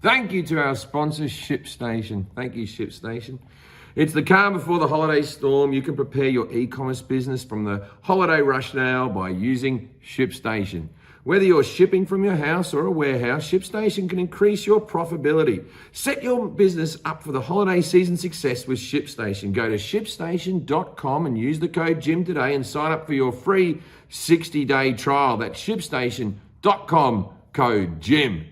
Thank you to our sponsor, ShipStation. Thank you, ShipStation. It's the calm before the holiday storm. You can prepare your e-commerce business from the holiday rush now by using ShipStation. Whether you're shipping from your house or a warehouse, ShipStation can increase your profitability. Set your business up for the holiday season success with ShipStation. Go to shipstation.com and use the code JIM today and sign up for your free 60-day trial. That's shipstation.com, code JIM.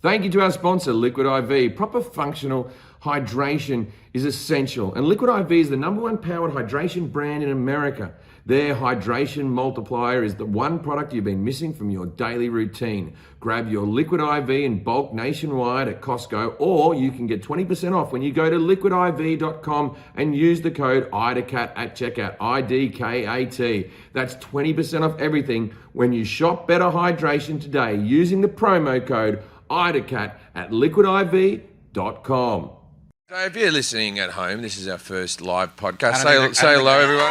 Thank you to our sponsor, Liquid IV. Proper functional hydration is essential, and Liquid IV is the #1 powered hydration brand in America. Their hydration multiplier is the one product you've been missing from your daily routine. Grab your Liquid IV in bulk nationwide at Costco, or you can get 20% off when you go to liquidiv.com and use the code IDCAT at checkout, IDKAT. That's 20% off everything when you shop Better Hydration today using the promo code IDCAT at liquidiv.com. So if you're listening at home, this is our first live podcast. Say hello, everyone.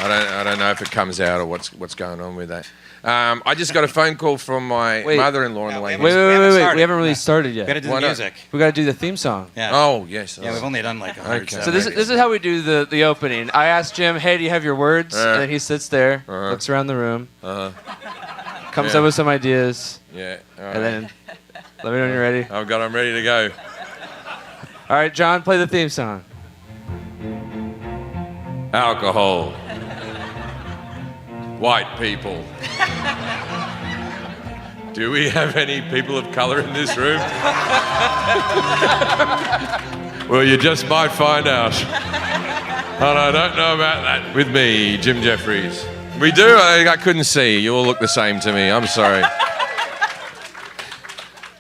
I don't know if it comes out or what's going on with that. I just got a phone call from my mother-in-law on the way. Wait. We haven't really started yet. We got to do the music. We got to do the theme song. Yeah. Oh, yes. Yeah, we've only done like 100. So this is how we do the opening. I asked Jim, hey, do you have your words? And then he sits there, looks around the room, comes up with some ideas. Yeah. All right. And then let me know when you're ready. I'm ready to go. All right, John, play the theme song. Alcohol. White people. Do we have any people of color in this room? Well, you just might find out. And I don't know about that with me, Jim Jefferies. We do? I couldn't see. You all look the same to me. I'm sorry.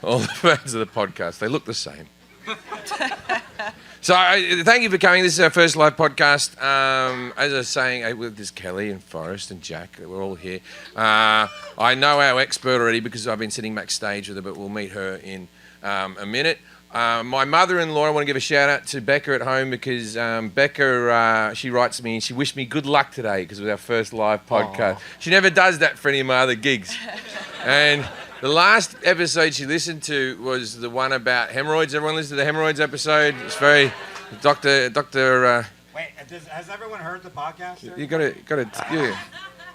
All the fans of the podcast, they look the same. So thank you for coming. This is our first live podcast. As I was saying, with this Kelly and Forrest and Jack, we're all here. I know our expert already because I've been sitting backstage with her, but we'll meet her in a minute. My mother-in-law, I want to give a shout-out to Becca at home because Becca, she writes me and she wished me good luck today because it was our first live podcast. Aww. She never does that for any of my other gigs. And the last episode she listened to was the one about hemorrhoids. Everyone listen to the hemorrhoids episode. It's very, Doctor. Wait, has everyone heard the podcast? You got to. Yeah.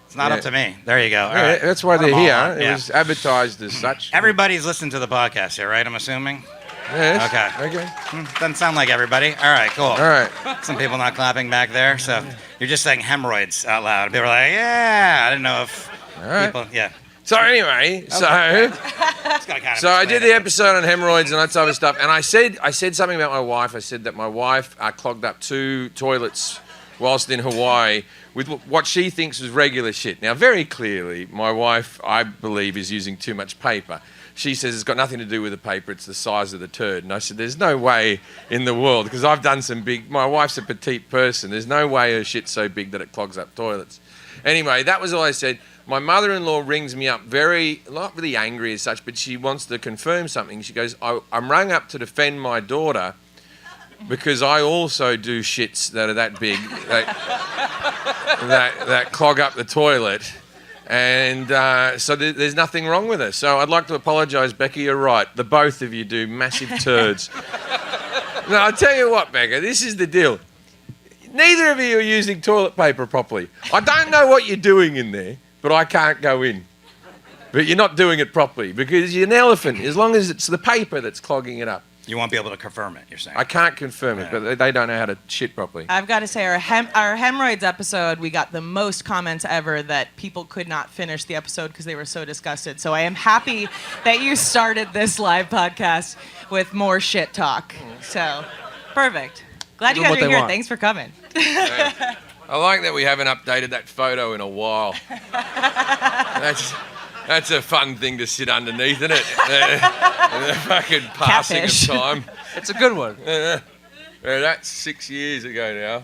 It's not up to me. There you go. All right. That's why they're here. It was advertised as such. Everybody's listened to the podcast here, right? I'm assuming. Yes. Okay. Doesn't sound like everybody. All right, cool. All right. Some people not clapping back there. So you're just saying hemorrhoids out loud. People are like, yeah. I didn't know if people. Yeah. So anyway, so I did the episode on hemorrhoids and that type of stuff, and I said something about my wife. I said that my wife clogged up 2 toilets whilst in Hawaii with what she thinks was regular shit. Now, very clearly, my wife, I believe, is using too much paper. She says it's got nothing to do with the paper, it's the size of the turd. And I said, there's no way in the world, because I've done some big, my wife's a petite person, there's no way her shit's so big that it clogs up toilets. Anyway, that was all I said. My mother-in-law rings me up not really angry as such, but she wants to confirm something. She goes, I'm rung up to defend my daughter because I also do shits that are that big, that clog up the toilet. And so there's nothing wrong with her. So I'd like to apologise, Becca, you're right. The both of you do massive turds. Now, I'll tell you what, Becca, this is the deal. Neither of you are using toilet paper properly. I don't know what you're doing in there, but I can't go in. But you're not doing it properly because you're an elephant, as long as it's the paper that's clogging it up. You won't be able to confirm it, you're saying? I can't confirm it, but they don't know how to shit properly. I've got to say, our hemorrhoids episode, we got the most comments ever that people could not finish the episode because they were so disgusted. So I am happy that you started this live podcast with more shit talk. So, perfect. Glad you guys are here. Thanks for coming. I like that we haven't updated that photo in a while. That's a fun thing to sit underneath, isn't it? The fucking passing Catfish. of time. It's a good one. That's 6 years ago now.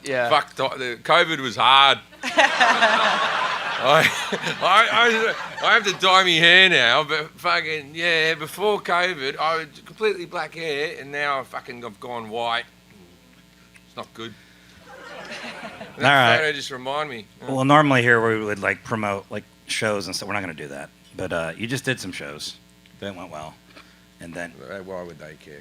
Yeah. Fuck, COVID was hard. I have to dye my hair now, but fucking, yeah, before COVID, I was completely black hair, and now I've gone white. It's not good. That photo just remind me. Well, normally here we would like promote like shows and stuff. We're not going to do that. But you just did some shows. That went well. And then... Why would they care?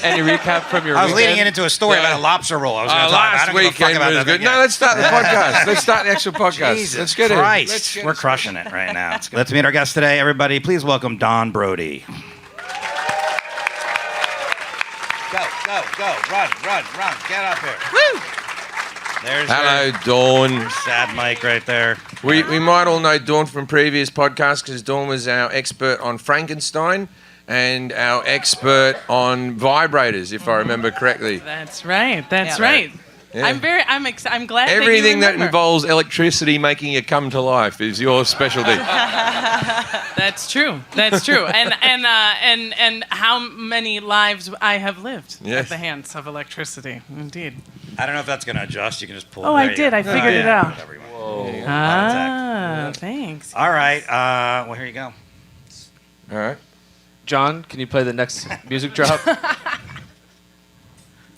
Any recap from your I was weekend? leading it into a story about a lobster roll. I was going to talk about. I Last don't give a fuck weekend about was that good. thing No, yet. let's start the podcast. Let's start the actual podcast. Jesus Let's get Christ. it. Let's get We're it. crushing it right now. Let's meet our guest today, everybody. Please welcome Don Brodey. Go. Run. Get up here. Woo! There's Hello, her Dawn. sad mic right there. We might all know Dawn from previous podcasts because Dawn was our expert on Frankenstein and our expert on vibrators, if I remember correctly. That's right. That's Yeah. right. Yeah. I'm glad Everything that that you remember. involves electricity making you come to life is your specialty. That's true. That's true. And how many lives I have lived Yes. at the hands of electricity. Indeed. I don't know if that's going to adjust. You can just pull Oh, there I you did. go. I figured it out. Whatever you want. Thanks. All right. Well, here you go. All right. John, can you play the next music drop?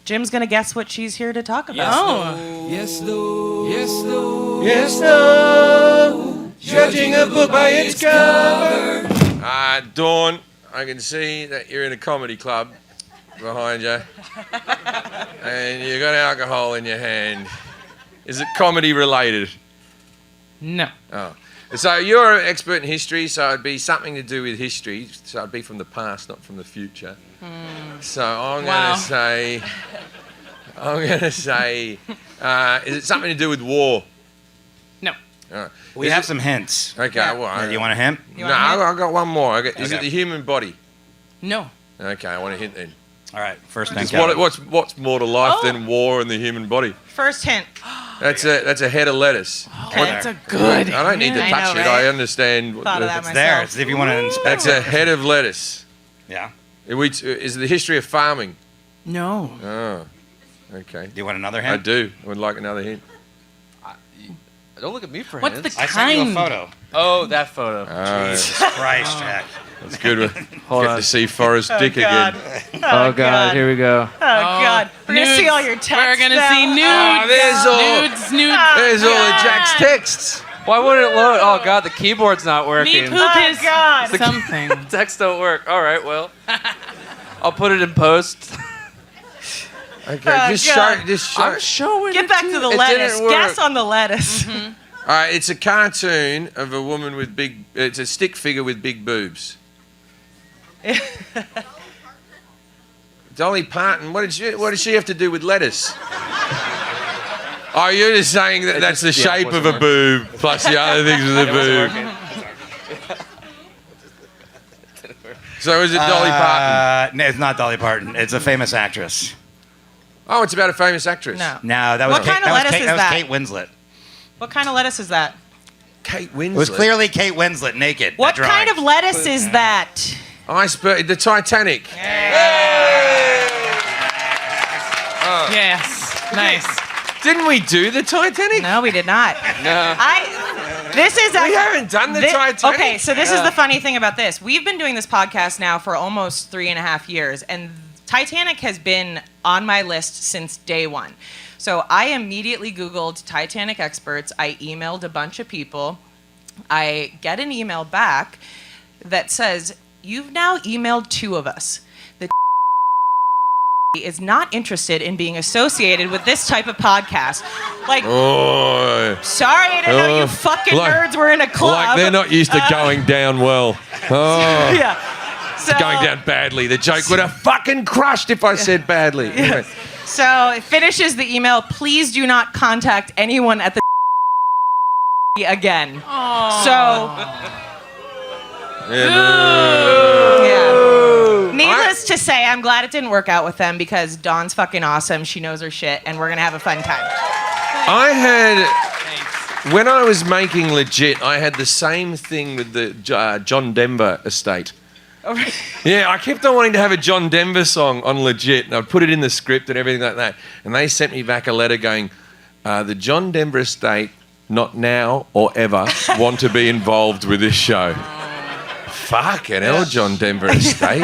Jim's gonna guess what she's here to talk about. Oh. Yes, no. Judging a book by its cover. Dawn, I can see that you're in a comedy club behind you. And you got alcohol in your hand. Is it comedy related? No. Oh. So you're an expert in history, so it'd be something to do with history. So it'd be from the past, not from the future. So I'm Wow. going to say, is it something to do with war? No. All right. We Is have it- some hints. Okay, well, You want a hint? You no, want a hint? I've got one more. Is it Okay. the human body? No. Okay, I want a hint then. All right. First thing. What's more to life Oh. than war and the human body? First hint. That's a head of lettuce. That's a good. I don't need to I touch know, it. right? I understand. What Thought of that It's myself. there. It's if you want to inspect that's it. a head of lettuce. Yeah. Is the history of farming? No. Oh, okay. Do you want another I hint? do. I would like another hint. Don't look at me for What's hints. the I sent you a kind? photo. Oh, that photo. Jesus Christ, Jack. That's good. Hold Get on. to see Forrest Dick God. again. Oh, God. Here we go. Oh, God. We're gonna see nudes. all your texts. We're gonna now. see nudes. Oh, there's all- Nudes. There's all of God. Jack's texts. Why wouldn't it load? Oh, God, the keyboard's not Me working. poop Oh, is God. something. Text don't work. All right, well. I'll put it in post. Okay, Oh, just God. show. I'm showing Get it back to to you. the It lettuce. didn't work. Guess on the lettuce. All right, it's a cartoon of a woman with big. It's a stick figure with big boobs. Dolly Parton. What did she have to do with lettuce? Oh, you're just saying that that's the shape of a wasn't boob plus the other things with a It wasn't boob. working. So is it Dolly Parton? No, it's not Dolly Parton. It's a famous actress. Oh, it's about a famous actress. No. No, that was What Kate, kind of that was lettuce Kate, is that was that? Kate Winslet. What kind of lettuce is that? Kate Winslet. It was clearly Kate Winslet naked. What that kind of drawing. lettuce is that? Iceberg. The Titanic. Yes. Nice. Didn't we do the Titanic? No, we did not. No. This is We haven't done the Titanic. Okay, so this is the funny thing about this. We've been doing this podcast now for almost 3.5 years, and Titanic has been on my list since day one. So I immediately Googled Titanic experts. I emailed a bunch of people. I get an email back that says, "You've now emailed 2 of us. The is not interested in being associated with this type of podcast." Like, Oh. sorry, I didn't know you fucking like- nerds were in a club. Like they're not used to going down well. Oh. Yeah. So, Going down badly. The joke would have fucking crushed if I said badly. Anyway. So it finishes the email. Please do not contact anyone at the again. So, yeah. Needless to say, I'm glad it didn't work out with them because Dawn's fucking awesome. She knows her shit, and we're gonna have a fun time. I had, when I was making Legit, I had the same thing with the John Denver estate. Yeah, I kept on wanting to have a John Denver song on Legit, and I'd put it in the script and everything like that. And they sent me back a letter going, the John Denver estate, not now or ever, want to be involved with this show. Fucking hell, John Denver estate.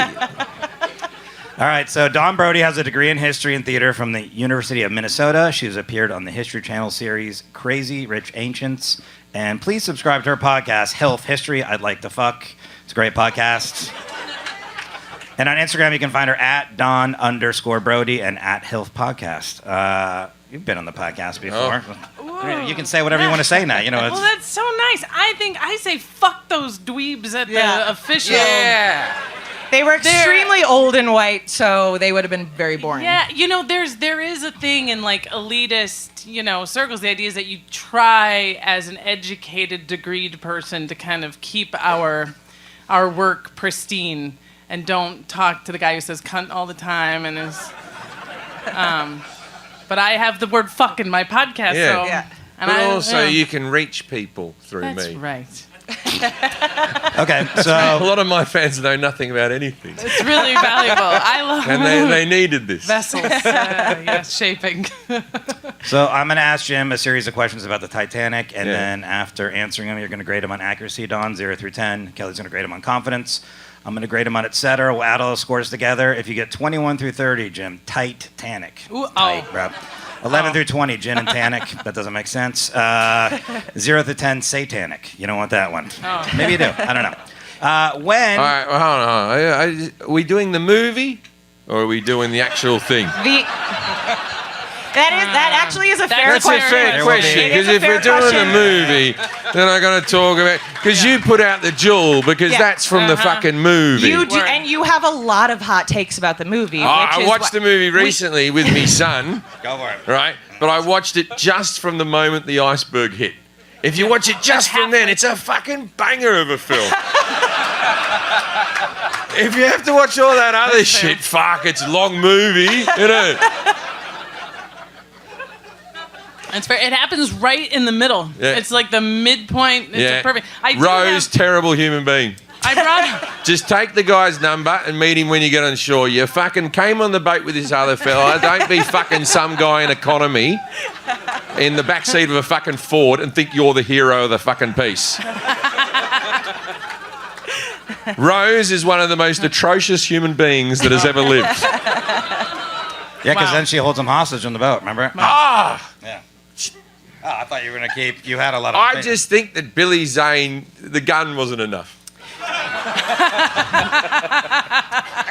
All right, so Dawn Brodey has a degree in history and theater from the University of Minnesota. She's appeared on the History Channel series Crazy Rich Ancients. And please subscribe to her podcast, Health History I'd Like to Fuck. It's a great podcast. And on Instagram, you can find her at Dawn_Brodey and at Health Podcast. You've been on the podcast before. Whoa. You can say whatever you want to say now. You know, Well, that's so nice. I think I say fuck those dweebs at the official. Yeah. They were extremely old and white, so they would have been very boring. Yeah, you know, there is a thing in like elitist, circles. The idea is that you try as an educated, degreed person to kind of keep our work pristine and don't talk to the guy who says cunt all the time and is. But I have the word fuck in my podcast, so. Yeah. And But also, you can reach people through That's me. right. okay, so A lot of my fans know nothing about anything. It's really valuable. I love And they needed this. vessels. Yes, shaping. So I'm going to ask Jim a series of questions about the Titanic, and then after answering them, you're going to grade them on accuracy, Dawn, 0 through 10. Kelly's going to grade them on confidence. I'm going to grade them on et cetera. We'll add all the scores together. If you get 21 through 30, Jim, Titanic. Ooh, Tight, bro. 11 through 20, gin and tonic. That doesn't make sense. 0 through 10, satanic. You don't want that one. Oh. Maybe you do. I don't know. When... All right, well, hold on. Are we doing the movie or are we doing the actual thing? That actually is a fair That's question. a fair question, It is because a if fair we're doing question. a movie, then I got to talk about... Because you put out the jewel, because Yeah. that's from the fucking movie. You do, Word. and you have a lot of hot takes about the movie. I watched the movie recently with me son, Go for it. right? But I watched it just from the moment the iceberg hit. If you watch it just from then, it's a fucking banger of a film. If you have to watch all that other shit, fuck, it's a long movie, you know. It's fair. It happens right in the middle. Yeah. It's like the midpoint. It's a perfect. I do Rose, have- terrible human being. I brought. Just take the guy's number and meet him when you get on shore. You fucking came on the boat with this other fella. Don't be fucking some guy in economy in the backseat of a fucking Ford and think you're the hero of the fucking piece. Rose is one of the most atrocious human beings that has ever lived. Yeah, because Wow. then she holds him hostage on the boat, remember? Ah! Yeah. Oh, I thought you were going to keep... You had a lot of... I just think that Billy Zane, the gun wasn't enough.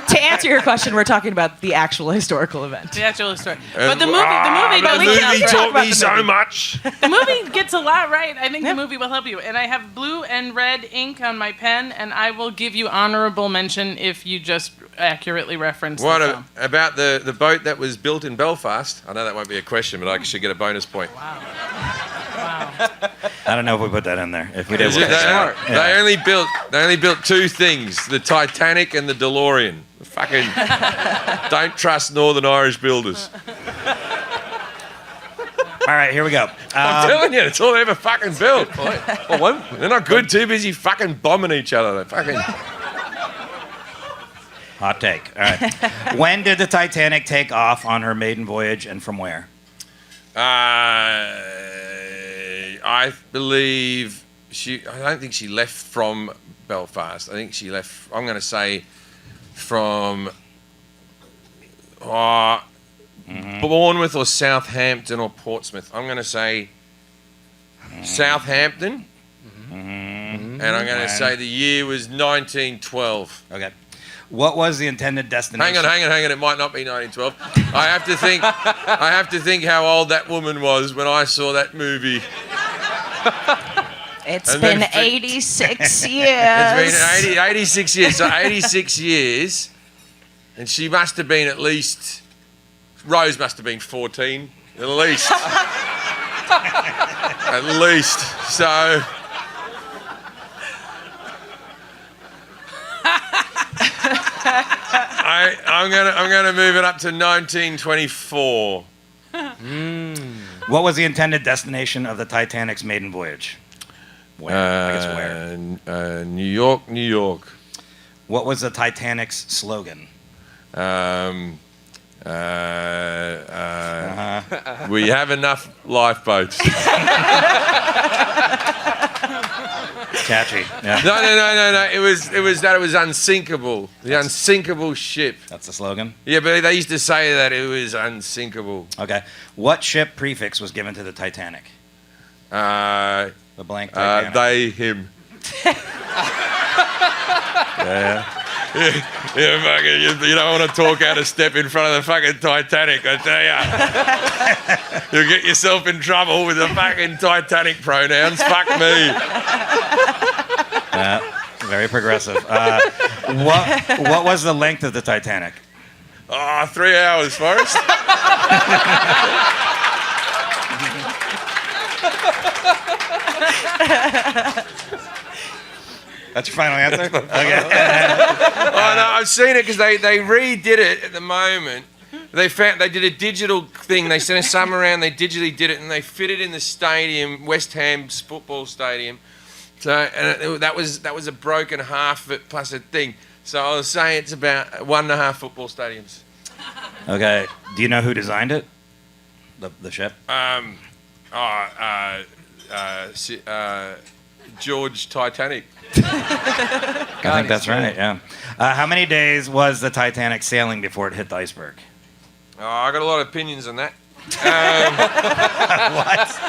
To answer your question, we're talking about the actual historical event. The actual story, but the But movie we can talk taught about me the so movie. much. the movie gets a lot right. I think the movie will help you. And I have blue and red ink on my pen, and I will give you honorable mention if you just accurately reference What the film. about the boat that was built in Belfast? I know that won't be a question, but I should get a bonus point. Wow. I don't know if we put that in there. If we did, Is we'll it fix that? it. Yeah. They only built two things: the Titanic and the DeLorean. Fucking don't trust Northern Irish builders. All right, here we go. I'm telling you, it's all they ever fucking built. They're not good. Too busy fucking bombing each other. They fucking. Hot take. All right. When did the Titanic take off on her maiden voyage, and from where? I believe I don't think she left from Belfast. I think she left. I'm going to say from Bournemouth or Southampton or Portsmouth. I'm going to say Southampton, and I'm going to say the year was 1912. Okay. What was the intended destination? Hang on. It might not be 1912. I have to think how old that woman was when I saw that movie. It's And been then 86 years. It's been 86 years. So 86 years, and she must have been Rose must have been 14, at least. At least. So. I'm gonna move it up to 1924. What was the intended destination of the Titanic's maiden voyage? Where? I guess where? New York, New York. What was the Titanic's slogan? We have enough lifeboats. Catchy. Yeah. No. It was that it was unsinkable. The unsinkable ship. That's the slogan. Yeah, but they used to say that it was unsinkable. Okay. What ship prefix was given to the Titanic? The blank Titanic. They, him. Yeah, fucking, you don't want to talk out of step in front of the fucking Titanic, I tell ya. You'll get yourself in trouble with the fucking Titanic pronouns. Fuck me. Very progressive. What was the length of the Titanic? 3 hours, Forrest. That's your final answer? Okay. Oh, no, I've seen it because they redid it at the moment. They did a digital thing. They sent some around. They digitally did it, and they fit it in the stadium, West Ham's football stadium. So, and that was a broken half of it plus a thing. So I was saying it's about 1.5 football stadiums. Okay. Do you know who designed it? The ship? George Titanic. I think that's right, yeah. How many days was the Titanic sailing before it hit the iceberg? I got a lot of opinions on that. What?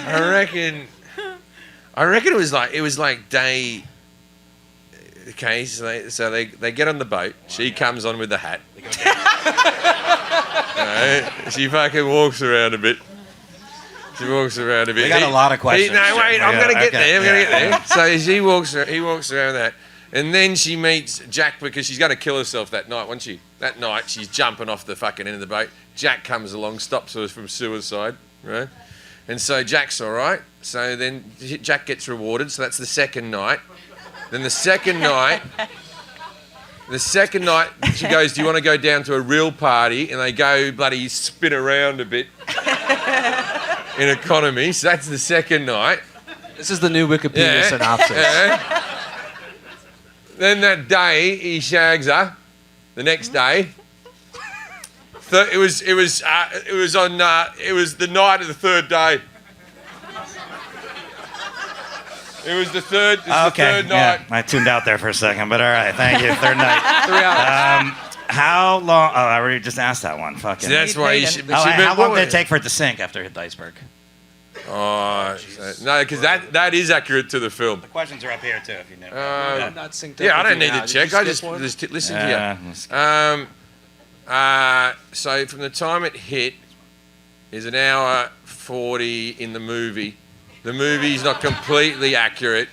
I reckon it was like day. Okay, so they get on the boat. She comes on with the hat. She fucking walks around a bit. She walks around a bit. We got a lot of questions. No, wait, I'm going to get there. I'm going to get there. So he walks around that. And then she meets Jack because she's going to kill herself that night, won't she? That night, she's jumping off the fucking end of the boat. Jack comes along, stops her from suicide, right? And so Jack's all right. So then Jack gets rewarded. So that's the second night. Then the second night, she goes, do you want to go down to a real party? And they go bloody spin around a bit in economy. So that's the second night. This is the new Wikipedia synopsis. Yeah. Then that day, he shags her. The next day. It was the night of the third day. It was the third night. Yeah, I tuned out there for a second, but all right, thank you. Third night. 3 hours. How long? Oh, I already just asked that one. Fucking. So that's why you should. How long did it take for it to sink after it hit the iceberg? Oh, no, because that is accurate to the film. The questions are up here too, if you know. I'm not synced up. Yeah, I with don't you need now. to Did check. you I skip just one? listen to you. So from the time it hit is an hour 40 in the movie. The movie's not completely accurate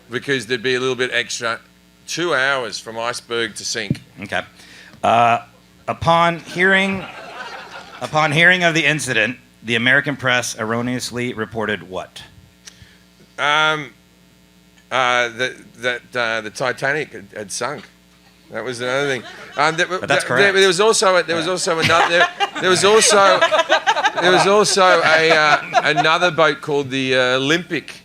because there'd be a little bit extra. 2 hours from iceberg to sink. Okay. Upon hearing of the incident, the American press erroneously reported what? That the Titanic had sunk. That was another thing. But that's correct. There was also another boat called the Olympic.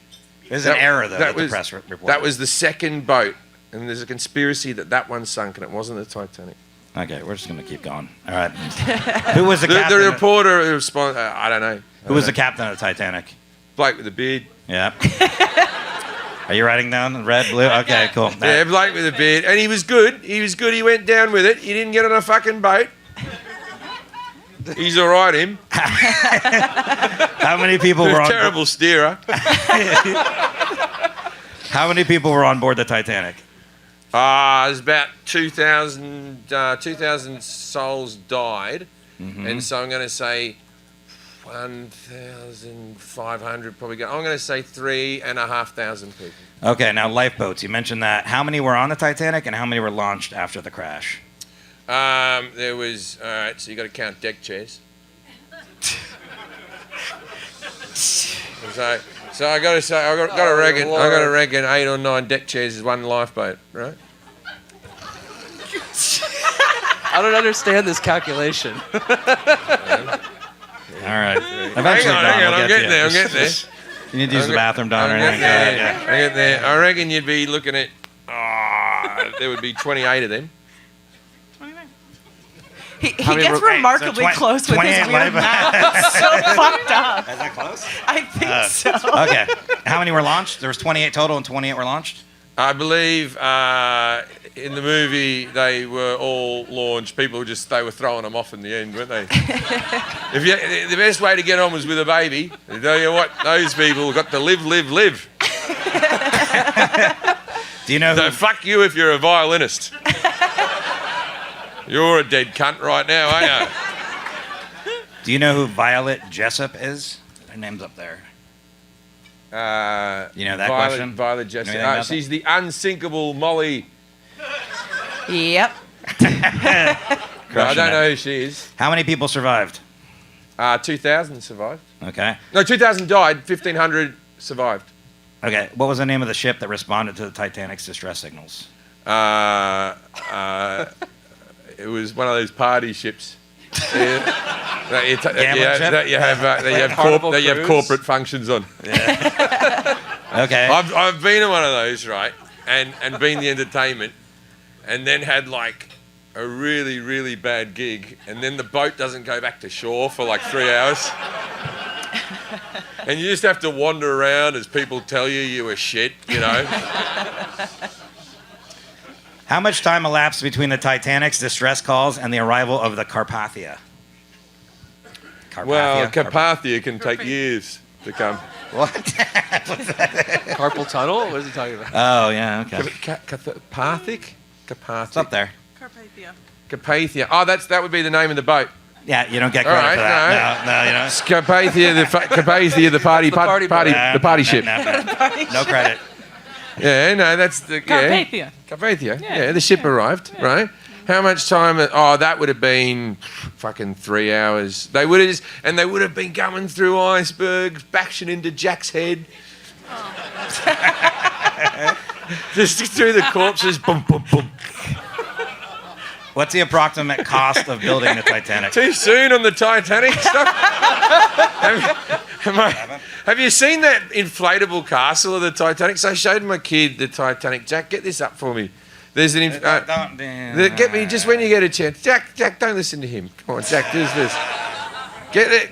There's an error though that the press reported. That was the second boat, and there's a conspiracy that one sunk and it wasn't the Titanic. Okay, we're just going to keep going. All right. Who was the captain? The reporter who responded, I don't know. Who was the captain of the Titanic? Bloke with a beard. Yeah. Are you writing down red, blue? Okay, cool. Yeah, bloke with a beard. And he was good. He went down with it. He didn't get on a fucking boat. He's all right, him. How many people were on terrible steerer. How many people were on board the Titanic? There's about 2,000 souls died. Mm-hmm. And so I'm going to say 1,500 probably go. I'm going to say 3,500 people. Okay, now lifeboats. You mentioned that. How many were on the Titanic and how many were launched after the crash? There was, all right, so you got to count deck chairs. So I got to say, I got to reckon 8 or 9 deck chairs is one lifeboat, right? I don't understand this calculation. All right. Hang on, I'm getting there. You need to use the bathroom, Don, or anything? I get there. I reckon you'd be looking at, there would be 28 of them. He How many gets were- remarkably close with his 28 weird live- math. It's so fucked up. Is that close? I think so. Okay. How many were launched? There was 28 total and 28 were launched? I believe in the movie they were all launched. People they were throwing them off in the end, weren't they? The best way to get on was with a baby. I tell you what, those people got to live. Do you know So who? fuck you if you're a violinist. You're a dead cunt right now, aren't you? Do you know who Violet Jessup is? Her name's up there. You know that question? Violet You know Jessup. anything about She's the unsinkable Molly. Yep. No, I don't know who she is. How many people survived? 2,000 survived. Okay. No, 2,000 died. 1,500 survived. Okay. What was the name of the ship that responded to the Titanic's distress signals? It was one of those party ships. That you have corporate functions on. Okay. I've been in one of those, right, and been the entertainment, and then had like a really, really bad gig, and then the boat doesn't go back to shore for like 3 hours. And you just have to wander around as people tell you were shit, you know. How much time elapsed between the Titanic's distress calls and the arrival of the Carpathia? Well, Carpathia can take years to come. What? Carpal tunnel? What is he talking about? Oh, yeah, okay. Carpathic? It's up there. Carpathia. Carpathia. Oh, that would be the name of the boat. Yeah, you don't get credit for that. No, you know. It's Carpathia, the party ship. No credit. Yeah, no, that's the Carpathia. Carpathia. Yeah, the ship arrived, right? How much time? Oh, that would have been fucking 3 hours. They would have been going through icebergs, bashing into Jack's head. Just through the corpses. Boom, boom, boom. What's the approximate cost of building the Titanic? Too soon on the Titanic stuff. Have you seen that inflatable castle of the Titanic? So I showed my kid the Titanic. Jack, get this up for me. There's an get me just when you get a chance. Jack, don't listen to him. Come on, Jack, do this.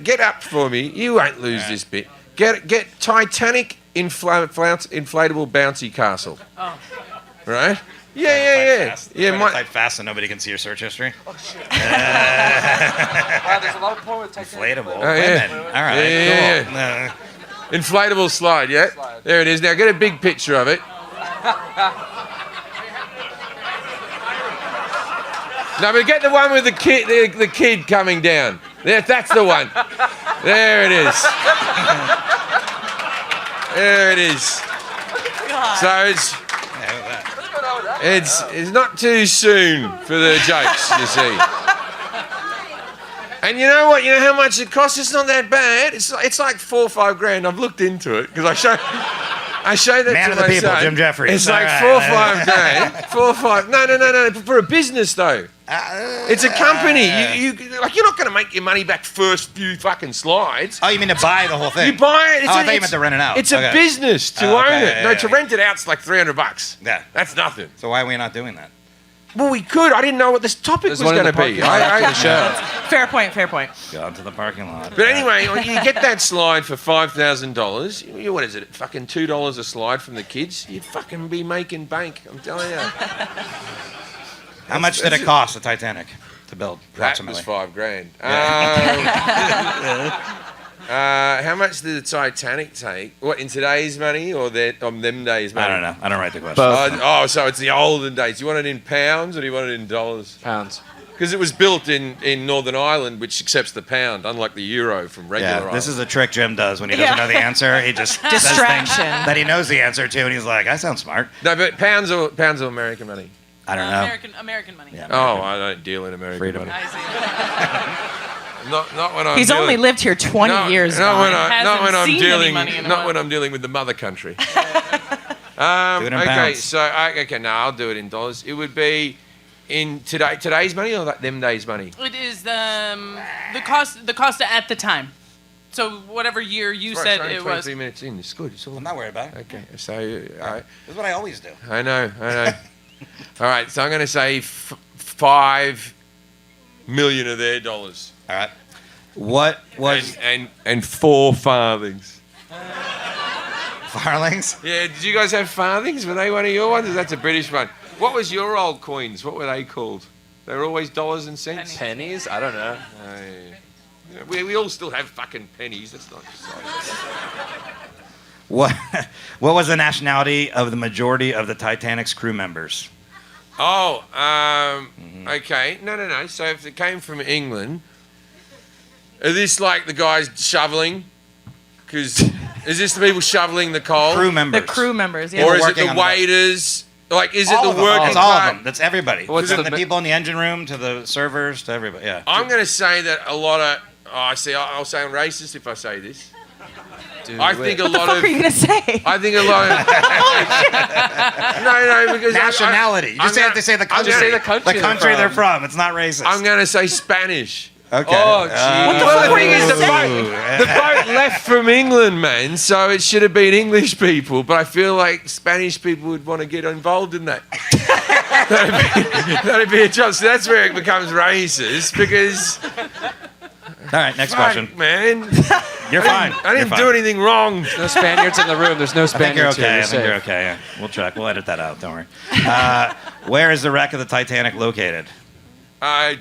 Get up for me. You won't lose this bit. Get Titanic inflatable bouncy castle. Oh. Right? Yeah. Type fast so nobody can see your search history. Wow, there's a lot of porn with Titanic. Inflatable. Oh, yeah. Women. All right. Yeah. Cool. Inflatable slide, yeah? There it is. Now get a big picture of it. No, but get the one with the kid coming down. That's the one. There it is. There it is. So it's not too soon for the jokes, you see. And you know what? You know how much it costs? It's not that bad. It's like $4 or $5 grand. I've looked into it because I showed that Man to of the my people, son. Jim Jefferies. It's like All right. $4 or $5 grand. 4 or 5. No. For a business though. It's a company. You're not going to make your money back first few fucking slides. Oh, you mean to buy the whole thing? You buy it. I thought you meant to rent it out. It's a business to Oh, okay, own it. yeah, No, yeah, to yeah. rent it out's like $300. Yeah. That's nothing. So why are we not doing that? Well, we could. I didn't know what this topic was one in going the to be. parking lot after the show. Fair point. Go out to the parking lot. But anyway, you get that slide for $5,000. What is it? Fucking $2 a slide from the kids. You'd fucking be making bank. I'm telling you. How much did it cost the Titanic to build? That Approximately. was $5 grand. How much did the Titanic take? What, in today's money or them days money? I don't know. I don't write the question. Oh, so it's the olden days. Do you want it in pounds or do you want it in dollars? Pounds. Because it was built in Northern Ireland, which accepts the pound, unlike the euro from regular Ireland. This is a trick Jim does when he doesn't know the answer. He just says things Distraction. that he knows the answer to, and he's like, "I sound smart." No, but pounds or American money? I don't know. American money. Yeah. Oh, I don't deal in American Freedom. money. I see. Not when I'm He's dealing, only lived here 20 years Not when, now. not when I'm Hasn't seen any dealing. money in a Not while. when I'm dealing with the mother country. Do it in Okay, pounds. so no, I'll do it in dollars. It would be in today's money or them days money. It is the cost at the time. So whatever year you said Sorry, it was. 23 minutes in. It's good. It's all I'm not worried about it. okay. So This is what I always do. I know. All right, so I'm going to say $5 million of their dollars. All right. What was And 4 farthings. Farlings? Yeah, did you guys have farthings? Were they one of your ones? That's a British one. What was your old coins? What were they called? They were always dollars and cents? Pennies? I don't know. Yeah, we all still have fucking pennies. That's not just What was the nationality of the majority of the Titanic's crew members? Oh, okay. No. So if it came from England, are this like the guys shoveling? Because is this the people shoveling the coal? Crew members. The crew members, yeah. Or is it working the on the- waiters? Like, is it All the of them. working It's all class? of them. That's everybody. What's From the- the people in the engine room to the servers to everybody. Yeah. I'm going to say that a lot of... I'll sound racist if I say this. Dude, I think a What the lot fuck of... are you gonna say? I think a lot of... No, because... Nationality. You just have to say the country. Just say the country The they're country they're from. from. It's not racist. I'm going to say Spanish. Okay. Oh, gee. What the fuck were you gonna The say? boat left from England, man, so it should have been English people, but I feel like Spanish people would want to get involved in that. That'd be a job. So that's where it becomes racist, because... All right, next question. Fuck, man. You're fine. I didn't do anything wrong. No Spaniards in the room. There's no I think you're Spaniards okay. here. I think you're okay. Yeah. We'll check. We'll edit that out. Don't worry. Where is the wreck of the Titanic located?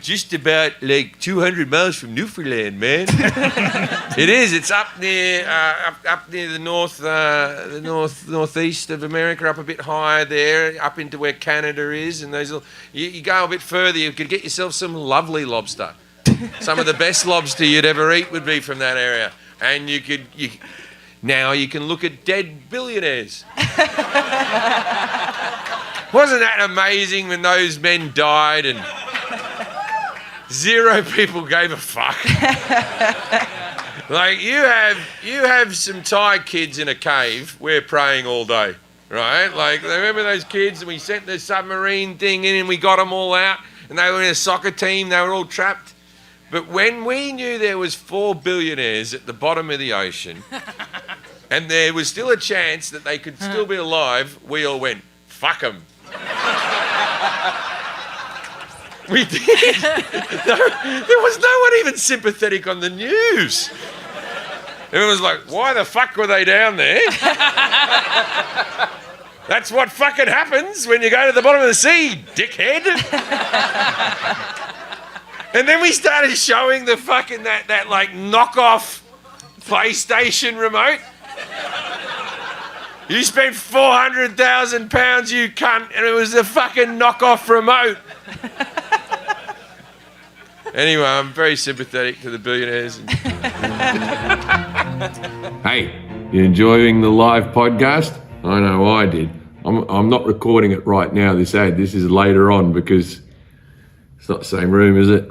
Just about like 200 miles from Newfoundland, man. It is. It's up near the northeast of America, up a bit higher there, up into where Canada is, and those. You go a bit further, you could get yourself some lovely lobster. Some of the best lobster you'd ever eat would be from that area, and now you can look at dead billionaires. Wasn't that amazing when those men died and 0 people gave a fuck? Like you have some Thai kids in a cave. We're praying all day, right? Like remember those kids, and we sent the submarine thing in, and we got them all out, and they were in a soccer team. They were all trapped. But when we knew there was 4 billionaires at the bottom of the ocean, and there was still a chance that they could still be alive, we all went, fuck them. We did. There was no one even sympathetic on the news. Everyone was like, why the fuck were they down there? That's what fucking happens when you go to the bottom of the sea, dickhead. And then we started showing the fucking that like knockoff PlayStation remote. You spent £400,000, you cunt, and it was a fucking knockoff remote. Anyway, I'm very sympathetic to the billionaires. Hey, you enjoying the live podcast? I know I did. I'm not recording it right now, this ad. This is later on because it's not the same room, is it?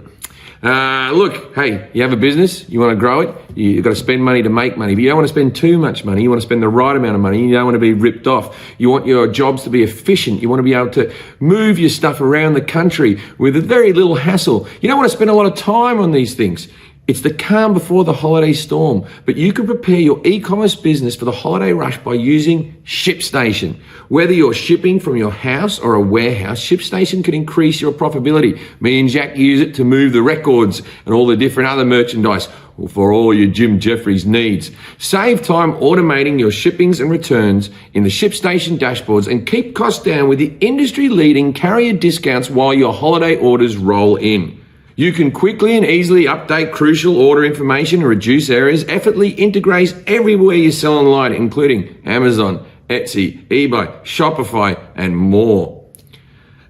Look, hey, you have a business, you want to grow it, you've got to spend money to make money, but you don't want to spend too much money, you want to spend the right amount of money, you don't want to be ripped off, you want your jobs to be efficient, you want to be able to move your stuff around the country with very little hassle. You don't want to spend a lot of time on these things. It's the calm before the holiday storm, but you can prepare your e-commerce business for the holiday rush by using ShipStation. Whether you're shipping from your house or a warehouse, ShipStation can increase your profitability. Me and Jack use it to move the records and all the different other merchandise for all your Jefferies needs. Save time automating your shippings and returns in the ShipStation dashboards and keep costs down with the industry-leading carrier discounts while your holiday orders roll in. You can quickly and easily update crucial order information and reduce errors, effortlessly integrates everywhere you sell online, including Amazon, Etsy, eBay, Shopify, and more.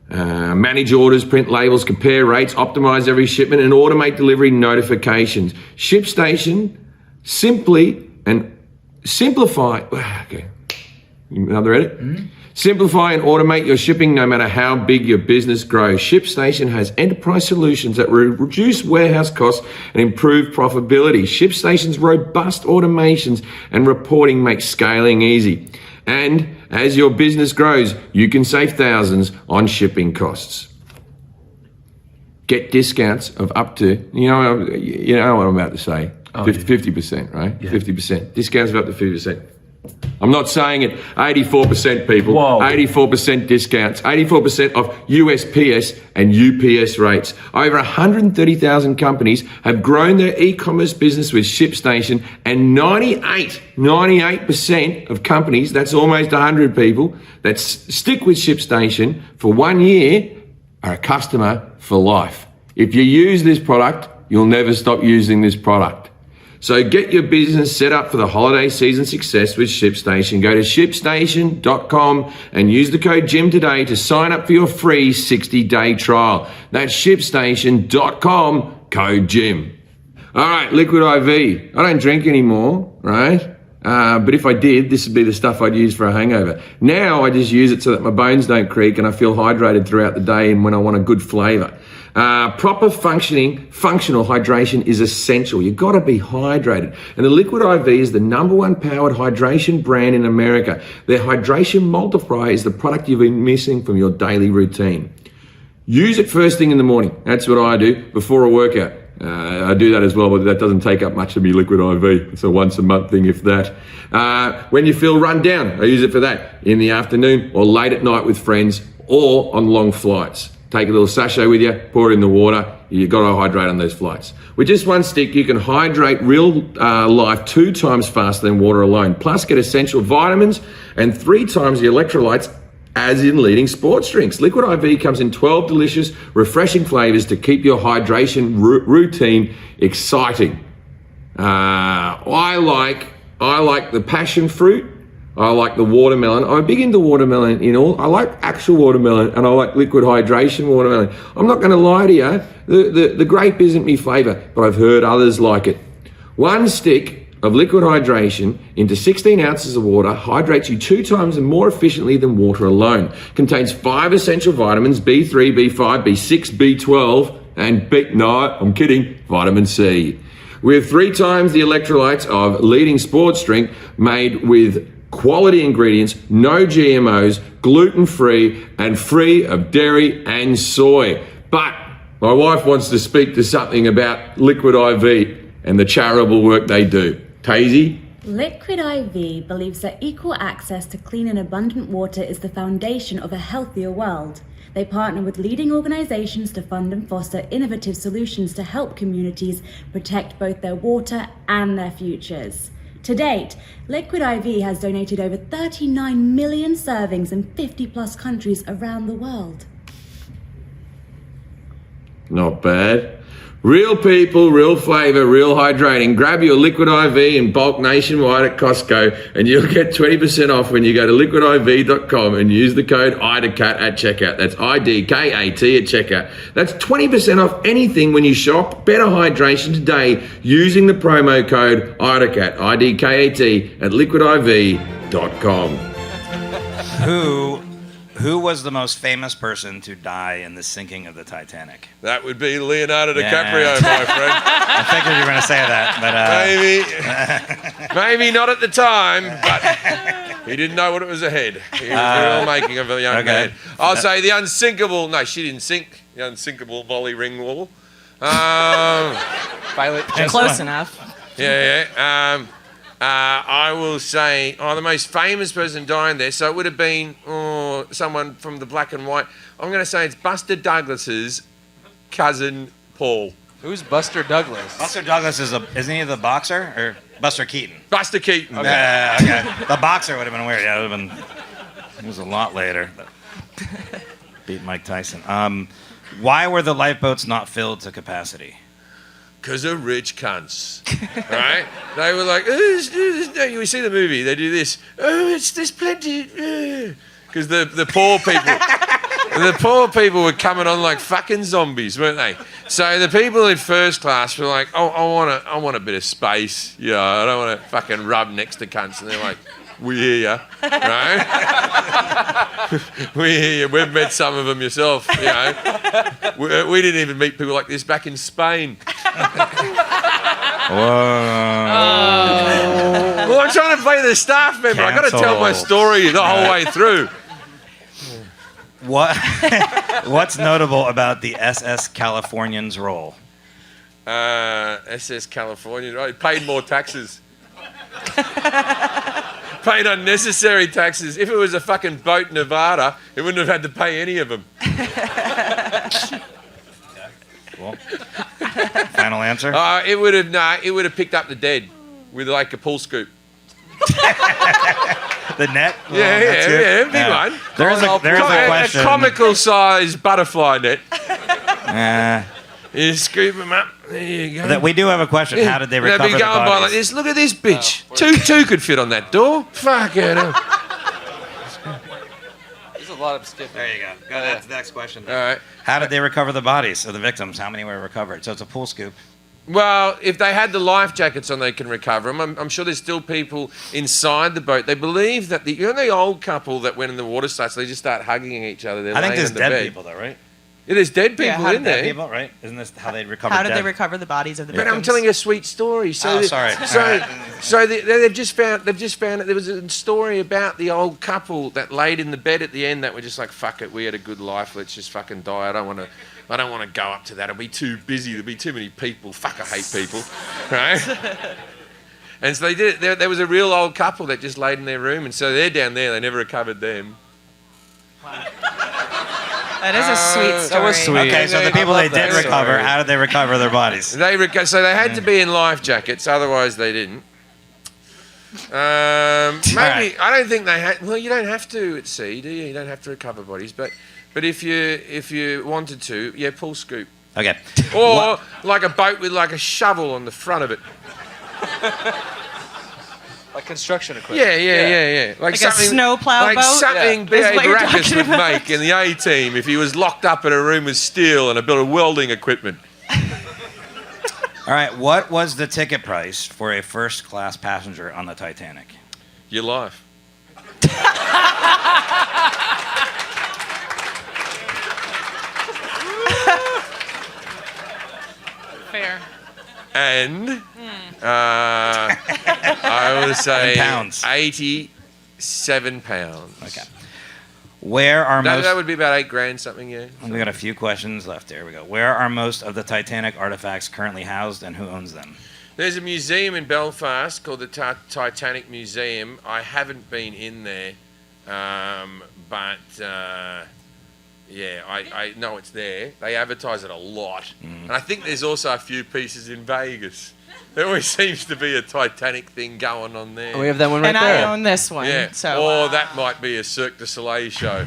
Manage orders, print labels, compare rates, optimize every shipment, and automate delivery notifications. ShipStation simply and simplify. Okay, another edit. Simplify and automate your shipping no matter how big your business grows. ShipStation has enterprise solutions that reduce warehouse costs and improve profitability. ShipStation's robust automations and reporting make scaling easy. And as your business grows, you can save thousands on shipping costs. Get discounts of up to, you know what I'm about to say, 50%, right? Yeah. 50%. Discounts of up to 50%. I'm not saying it. 84% people. Whoa. 84% discounts. 84% off USPS and UPS rates. Over 130,000 companies have grown their e-commerce business with ShipStation, and 98% of companies, that's almost 100 people, that stick with ShipStation for 1 year are a customer for life. If you use this product, you'll never stop using this product. So get your business set up for the holiday season success with ShipStation. Go to ShipStation.com and use the code Jim today to sign up for your free 60-day trial. That's ShipStation.com, code Jim. All right, Liquid IV. I don't drink anymore, right? But if I did, this would be the stuff I'd use for a hangover. Now I just use it so that my bones don't creak and I feel hydrated throughout the day and when I want a good flavour. Proper functional hydration is essential. You've got to be hydrated. And the Liquid IV is the #1 powered hydration brand in America. Their hydration multiplier is the product you've been missing from your daily routine. Use it first thing in the morning. That's what I do before a workout. I do that as well, but that doesn't take up much of my Liquid IV. It's a once a month thing, if that. When you feel run down, I use it for that. In the afternoon or late at night with friends or on long flights. Take a little sachet with you, pour it in the water. You've got to hydrate on those flights. With just one stick, you can hydrate real life 2 times faster than water alone. Plus, get essential vitamins and 3 times the electrolytes as in leading sports drinks. Liquid IV comes in 12 delicious, refreshing flavors to keep your hydration routine exciting. I like the passion fruit. I like the watermelon. I'm big into watermelon I like actual watermelon and I like liquid hydration watermelon. I'm not going to lie to you, the grape isn't my flavour, but I've heard others like it. 1 stick of liquid hydration into 16 ounces of water hydrates you 2 times and more efficiently than water alone. Contains 5 essential vitamins, B3, B5, B6, B12, and I'm kidding, vitamin C. With 3 times the electrolytes of leading sports drink made with quality ingredients, no GMOs, gluten-free, and free of dairy and soy. But my wife wants to speak to something about Liquid IV and the charitable work they do. Tazy? Liquid IV believes that equal access to clean and abundant water is the foundation of a healthier world. They partner with leading organizations to fund and foster innovative solutions to help communities protect both their water and their futures. To date, Liquid IV has donated over 39 million servings in 50+ countries around the world. Not bad. Real people, real flavour, real hydrating. Grab your Liquid IV in bulk nationwide at Costco and you'll get 20% off when you go to liquidiv.com and use the code IDCAT at checkout. That's IDKAT at checkout. That's 20% off anything when you shop Better Hydration today using the promo code IDCAT, IDKAT at liquidiv.com. Who was the most famous person to die in the sinking of the Titanic? That would be Leonardo DiCaprio, my friend. I figured you were going to say that, but maybe not at the time, but he didn't know what it was ahead. He was the real making of a young man. I'll say the unsinkable. No, she didn't sink. The unsinkable Molly Ringwald. Violet. Close enough. Yeah. I will say, the most famous person dying there, so it would have been someone from the Black and White. I'm going to say it's Buster Douglas's cousin, Paul. Who's Buster Douglas? Buster Douglas isn't he the boxer? Or Buster Keaton? Buster Keaton. Okay. Okay. The boxer would have been weird. Yeah, it was a lot later. But beat Mike Tyson. Why were the lifeboats not filled to capacity? Because of rich cunts, right? They were like, you see the movie, they do this. There's plenty. Because the poor people were coming on like fucking zombies, weren't they? So the people in first class were like, I want a bit of space. Yeah, I don't want to fucking rub next to cunts. And they're like, we hear you, right? We hear you. We've met some of them yourself, you know. We didn't even meet people like this back in Spain. Well, I'm trying to play the staff member. I've got to tell my story the whole way through. What's notable about the SS Californian's role? SS Californian, right? Paid more taxes. paid unnecessary taxes. If it was a fucking boat in Nevada, it wouldn't have had to pay any of them. Cool. Final answer? It would have picked up the dead with like a pool scoop. The net? Yeah, big one. There is a question. A comical size butterfly net. Uh, You scoop them up. There you go. we do have a question. How did they recover They'd be the going by like bodies? this. Look at this bitch. Two could fit on that door. Fuck it. There's a lot of skipping. There you go. That's the next question. All right. How did they recover the bodies of the victims? How many were recovered? So it's a pool scoop. Well, if they had the life jackets on, they can recover them. I'm sure there's still people inside the boat. They believe that the old couple that went in the water starts, they just start hugging each other. They're I think laying there's in the dead bed. people, though, right? Yeah, there's dead people in Dead there. people, right? Isn't this how they recover How did dead? they recover the bodies of the But victims? I'm telling you a sweet story. So sorry. They've just found that there was a story about the old couple that laid in the bed at the end that were just like, fuck it, we had a good life, let's just fucking die. I don't want to go up to that. I'll be too busy. There'll be too many people. Fuck, I hate people, right? And so they did it. There was a real old couple that just laid in their room, and so they're down there. They never recovered them. That is a sweet story. That was sweet. Okay, so the people they did recover, how did they recover their bodies? So they had to be in life jackets, otherwise they didn't. Maybe I don't think they had. Well, you don't have to at sea, do you? You don't have to recover bodies, but if you wanted to, yeah, pool scoop. Okay. Or like a boat with like a shovel on the front of it. Like construction equipment. Yeah. Like a snowplow like boat? something That's B.A. what you're Baracus talking would about. make in the A-team if he was locked up in a room with steel and a bit of welding equipment. All right, what was the ticket price for a first-class passenger on the Titanic? Your life. Fair. And I would say In pounds. £87. Okay. Where are most... That would be about $8,000 something, yeah. We got a few questions left. There we go. Where are most of the Titanic artifacts currently housed, and who owns them? There's a museum in Belfast called the Titanic Museum. I haven't been in there, but yeah, I know it's there. They advertise it a lot. And I think there's also a few pieces in Vegas. There always seems to be a Titanic thing going on there. Oh, we have that one right And there. I own this one. Yeah, So, or that might be a Cirque du Soleil show.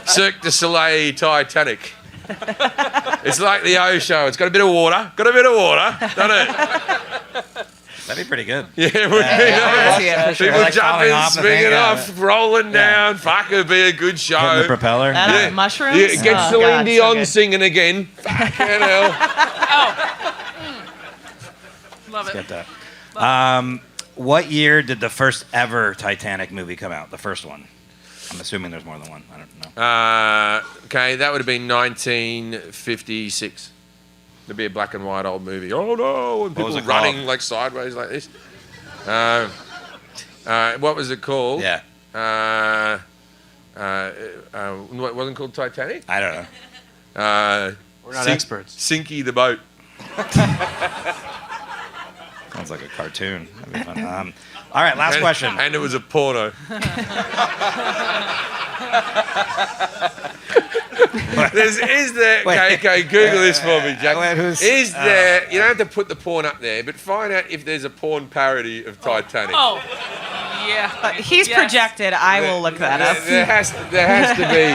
Cirque du Soleil Titanic. It's like the O show. It's got a bit of water. Doesn't it? That'd be pretty good. Yeah, it would be nice. yeah, for sure. People Like falling jumping, off the swinging thing, yeah. off, rolling down. Fuck, it'd be a good show. Hitting the propeller. That on mushrooms? Yeah, get Oh, Celine God, so Dion good. singing again. Fucking hell. Love it. Get that. What year did the first ever Titanic movie come out? The first one. I'm assuming there's more than one. I don't know. Okay, that would have been 1956. There'd be a black and white old movie. Oh no! And What was people it called? running like sideways like this. What was it called? Yeah. It wasn't called Titanic. I don't know. We're not experts. Sinky the boat. Sounds like a cartoon. That'd be fun. All right, last question. And it was a porno. Is there? Okay, Google this for me, Jack. Wait, who's- Is there? You don't have to put the porn up there, but find out if there's a porn parody of Titanic. Oh, yeah. He's Yes. projected. I will look that up. There has to be.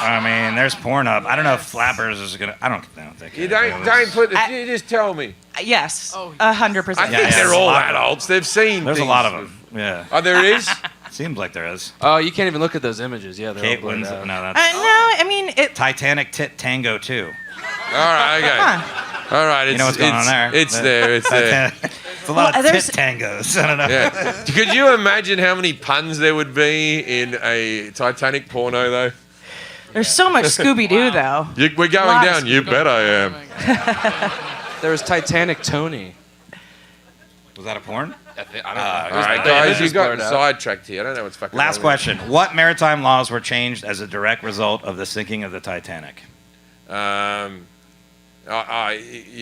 I mean, there's porn up. I don't know if Flappers is gonna. I don't think. You don't put. You just tell me. Yes, Oh. 100%. I think yeah, they're there's a all lot of them. adults. They've seen. There's a things. lot of them. Yeah. Oh, there is. Seems like there is. Oh, you can't even look at those images. Yeah, they're Kate all blurred Winslet. out. No, that's No, I mean it. Titanic Tit Tango 2. All right. Okay. All right. It's, You know what's going on there. It's there. It's there. It's a lot Well, of there's- tit tangos. I don't know. Yeah. Could you imagine how many puns there would be in a Titanic porno, though? There's so much Scooby Doo though. We're going Lots. down. You bet I am. There was Titanic Tony. Was that a porn? I don't know. All right, guys, you got sidetracked here. I don't know what's fucking. Last wrong question. What maritime laws were changed as a direct result of the sinking of the Titanic? You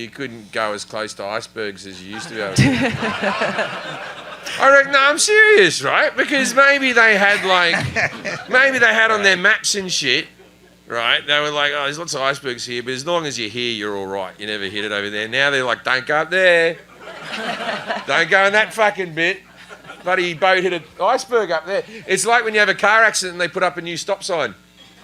couldn't go as close to icebergs as you used to be able to. I reckon, no, I'm serious, right? Because maybe they had on their maps and shit, right? They were like, oh, there's lots of icebergs here, but as long as you're here, you're all right. You never hit it over there. Now they're like, don't go up there. Don't go in that fucking bit. Bloody boat hit an iceberg up there. It's like when you have a car accident and they put up a new stop sign.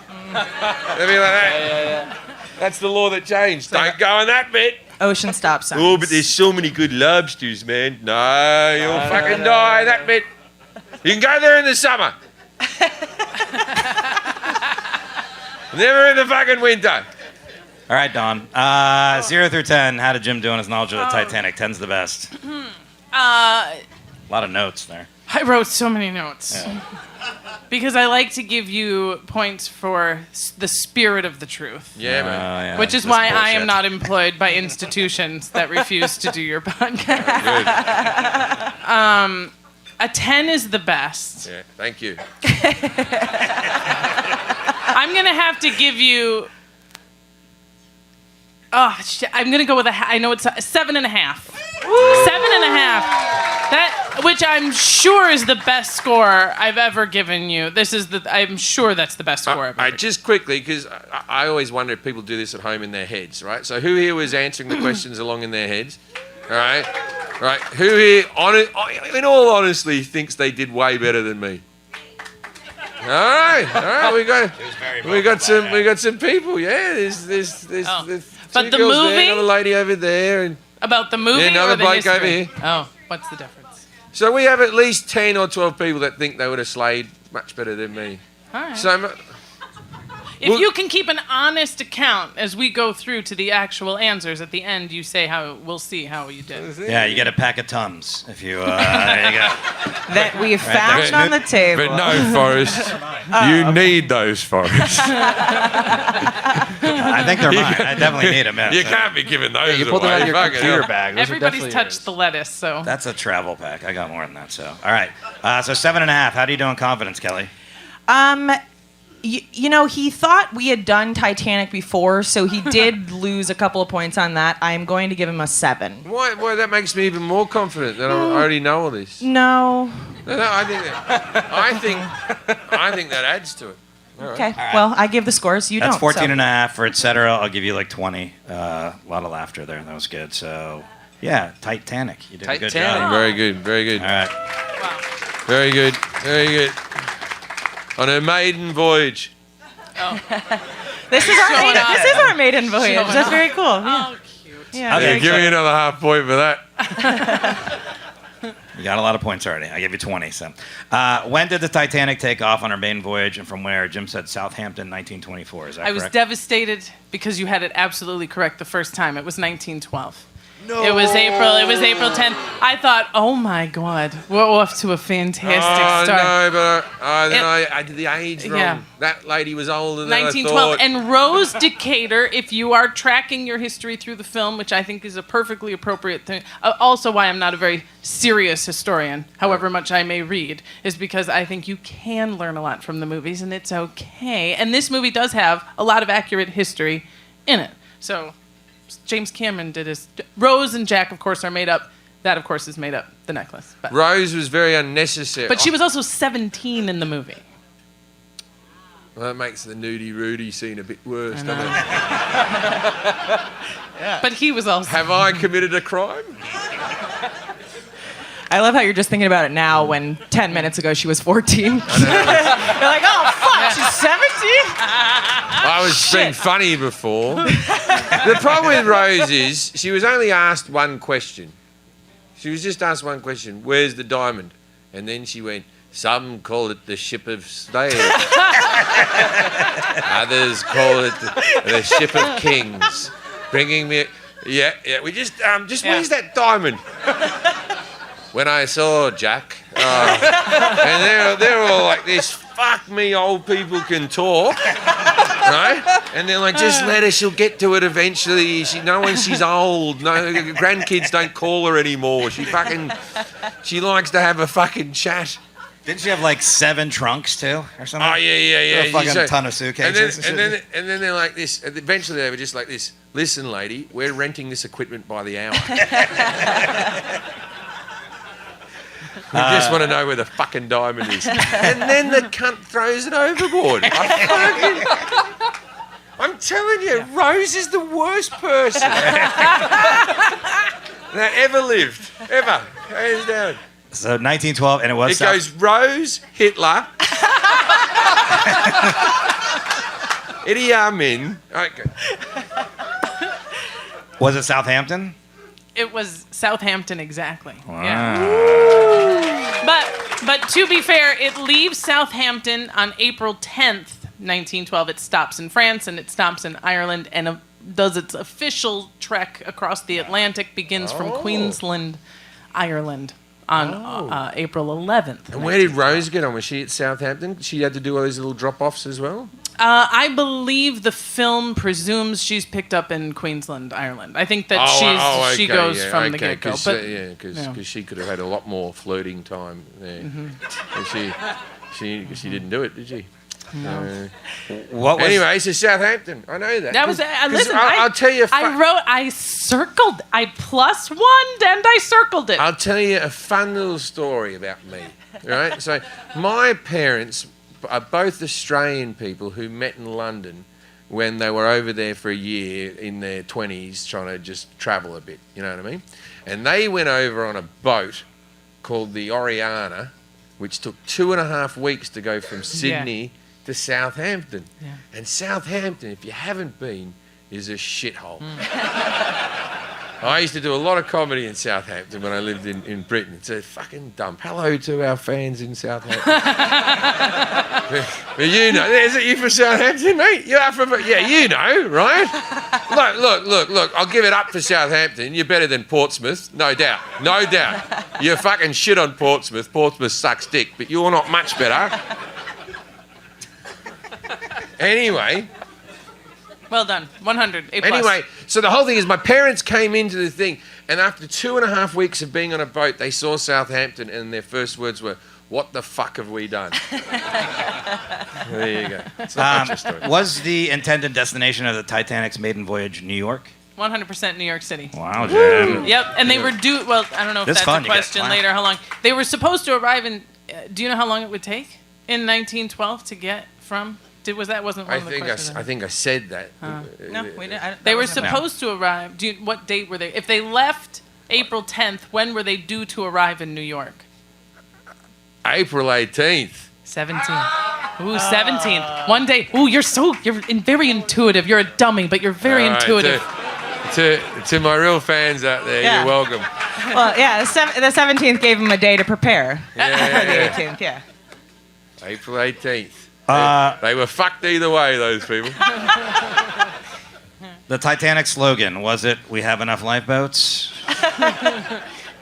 They'll be like that. Yeah. That's the law that changed. Don't go in that bit. Ocean stop signs. Oh, but there's so many good lobsters, man. No, you'll fucking die that bit. You can go there in the summer. Never in the fucking winter. All right, Dawn. 0 through 10, how did Jim do on his knowledge of the Titanic? 10's the best. A lot of notes there. I wrote so many notes. Yeah. Because I like to give you points for the spirit of the truth. Yeah, man. Yeah, Which is why I am not employed by institutions that refuse to do your podcast. A 10 is the best. Yeah, thank you. I'm going to have to give you... Oh, shit. I'm going to go with I know it's a 7.5. 7.5. Which I'm sure is the best score I've ever given you. I'm sure that's the best score I've ever given. Just quickly, because I always wonder if people do this at home in their heads, right? So who here was answering the questions along in their heads? All right? Right. Who here, in all honesty, thinks they did way better than me? All right. We got some people. Yeah, there's But two the girls movie? there, another lady over there, and About the movie another or the bloke history? over here. Oh, what's the difference? So we have at least 10 or 12 people that think they would have slayed much better than me. All right. So If you can keep an honest account as we go through to the actual answers at the end, you say we'll see how you did. Yeah, you get a pack of Tums if you. There you go. That we found on the table. But no, Forrest. You need those, Forrest. I think they're mine. I definitely need them. You can't be giving those You pulled them out of your Fucking computer hell. bag. Those are Everybody's definitely touched yours. the lettuce, so. That's a travel pack. I got more than that. So, all right. So 7.5. How do you do in confidence, Kelly? You know, he thought we had done Titanic before, so he did lose a couple of points on that. I'm going to give him a 7. Why, that makes me even more confident that I already know all this. No. No, I think that adds to it. All right. Okay. Well, I give the scores. You That's don't. 14 and a half for etc. I'll give you like 20. A lot of laughter there. That was good. So, yeah, Titanic. You did a good Titanic. job. Very good, very good. All right. Very good, very good. On her maiden voyage. This is our maiden voyage. Showing That's off. very cool. Yeah. Oh, cute. Yeah, Okay, very Give cool. me another half point for that. You got a lot of points already. I gave you 20. So, when did the Titanic take off on her maiden voyage, and from where? Jim said Southampton, 1924. Is that I was correct? devastated because you had it absolutely correct the first time. It was 1912. No. It was April 10th. I thought, oh my God, we're off to a fantastic start. No, but I did the age wrong. Yeah. That lady was older than I 1912. thought. And Rose Decatur, if you are tracking your history through the film, which I think is a perfectly appropriate thing, also why I'm not a very serious historian, however much I may read, is because I think you can learn a lot from the movies, and it's okay. And this movie does have a lot of accurate history in it. So James Cameron did his... Rose and Jack, of course, are made up. That, of course, is made up, the necklace. But Rose was very unnecessary. she was also 17 in the movie. Well, that makes the nudie Rudy scene a bit worse, doesn't it? But he was also... Have I committed a crime? I love how you're just thinking about it now when 10 minutes ago she was 14. You're like, oh, fuck, she's 17? I was being funny before. The problem with Rose is she was only asked one question. She was just asked one question. Where's the diamond? And then she went, some call it the ship of state. Others call it the ship of kings. Bringing me... Yeah, we just where's that diamond? When I saw Jack, and they're all like this, fuck me, old people can talk, right? And they're like, just let her, she'll get to it eventually. She knows she's old. No, grandkids don't call her anymore. She likes to have a fucking chat. Didn't she have like 7 trunks too, or something? Oh yeah. A fucking ton of suitcases. And then they're like this. And eventually they were just like this. Listen, lady, we're renting this equipment by the hour. We just want to know where the fucking diamond is. And then the cunt throws it overboard. I'm telling you, Rose is the worst person that ever lived. Ever. Hands down. So 1912, and it was... It goes Rose, Hitler, Idi Amin. Okay. Was it Southampton? It was Southampton, exactly. Wow. Yeah. But to be fair, it leaves Southampton on April 10th, 1912. It stops in France and it stops in Ireland and does its official trek across the Atlantic, begins from Queensland, Ireland on April 11th. And where did Rose get on? Was she at Southampton? She had to do all these little drop-offs as well? I believe the film presumes she's picked up in Queensland, Ireland. I think that she goes from the get-go. Because she could have had a lot more flirting time there. She didn't do it, did she? No. Anyway, so Southampton. I know that. That was. Listen, I'll tell you. I circled. I +1 and I circled it. I'll tell you a fun little story about me. Right. So my parents are both Australian people who met in London when they were over there for a year in their 20s, trying to just travel a bit. You know what I mean? And they went over on a boat called the Oriana, which took 2.5 weeks to go from Sydney to Southampton. Yeah. And Southampton, if you haven't been, is a shithole. I used to do a lot of comedy in Southampton when I lived in Britain. It's a fucking dump. Hello to our fans in Southampton. But you know, is it you from Southampton, mate? You're from, yeah, you know, right? Look, I'll give it up for Southampton. You're better than Portsmouth, no doubt. No doubt. You're fucking shit on Portsmouth. Portsmouth sucks dick, but you're not much better. Anyway. Well done. 100. A+. Anyway, so the whole thing is my parents came into the thing, and after 2.5 weeks of being on a boat, they saw Southampton, and their first words were, "What the fuck have we done?" There you go. It's not much a story. Was the intended destination of the Titanic's maiden voyage New York? 100% New York City. Wow, Jim. Yep, and they were due... Well, I don't know if that's a question later, how long. They were supposed to arrive in... do you know how long it would take in 1912 to get from... wasn't one of the questions? I think I said that. No, we didn't. They were supposed to arrive. What date were they? If they left April 10th, when were they due to arrive in New York? April 18th. 17th. Ooh, 17th. One day. Ooh, you're very intuitive. You're a dummy, but you're very intuitive. To my real fans out there, you're welcome. Well, yeah, the 17th gave them a day to prepare. Yeah. For the 18th, yeah. April 18th. They were fucked either way, those people. The Titanic slogan, was it, "We have enough lifeboats"?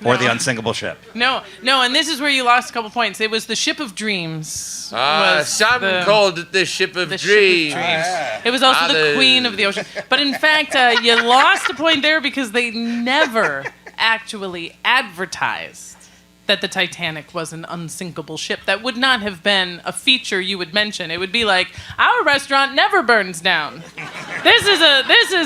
Or the unsinkable ship? No, and this is where you lost a couple points. It was the Ship of Dreams. Some called it the Ship of Dreams. It was also the Queen of the Ocean. But in fact, you lost a point there because they never actually advertised that the Titanic was an unsinkable ship. That would not have been a feature you would mention. It would be like, our restaurant never burns down. This is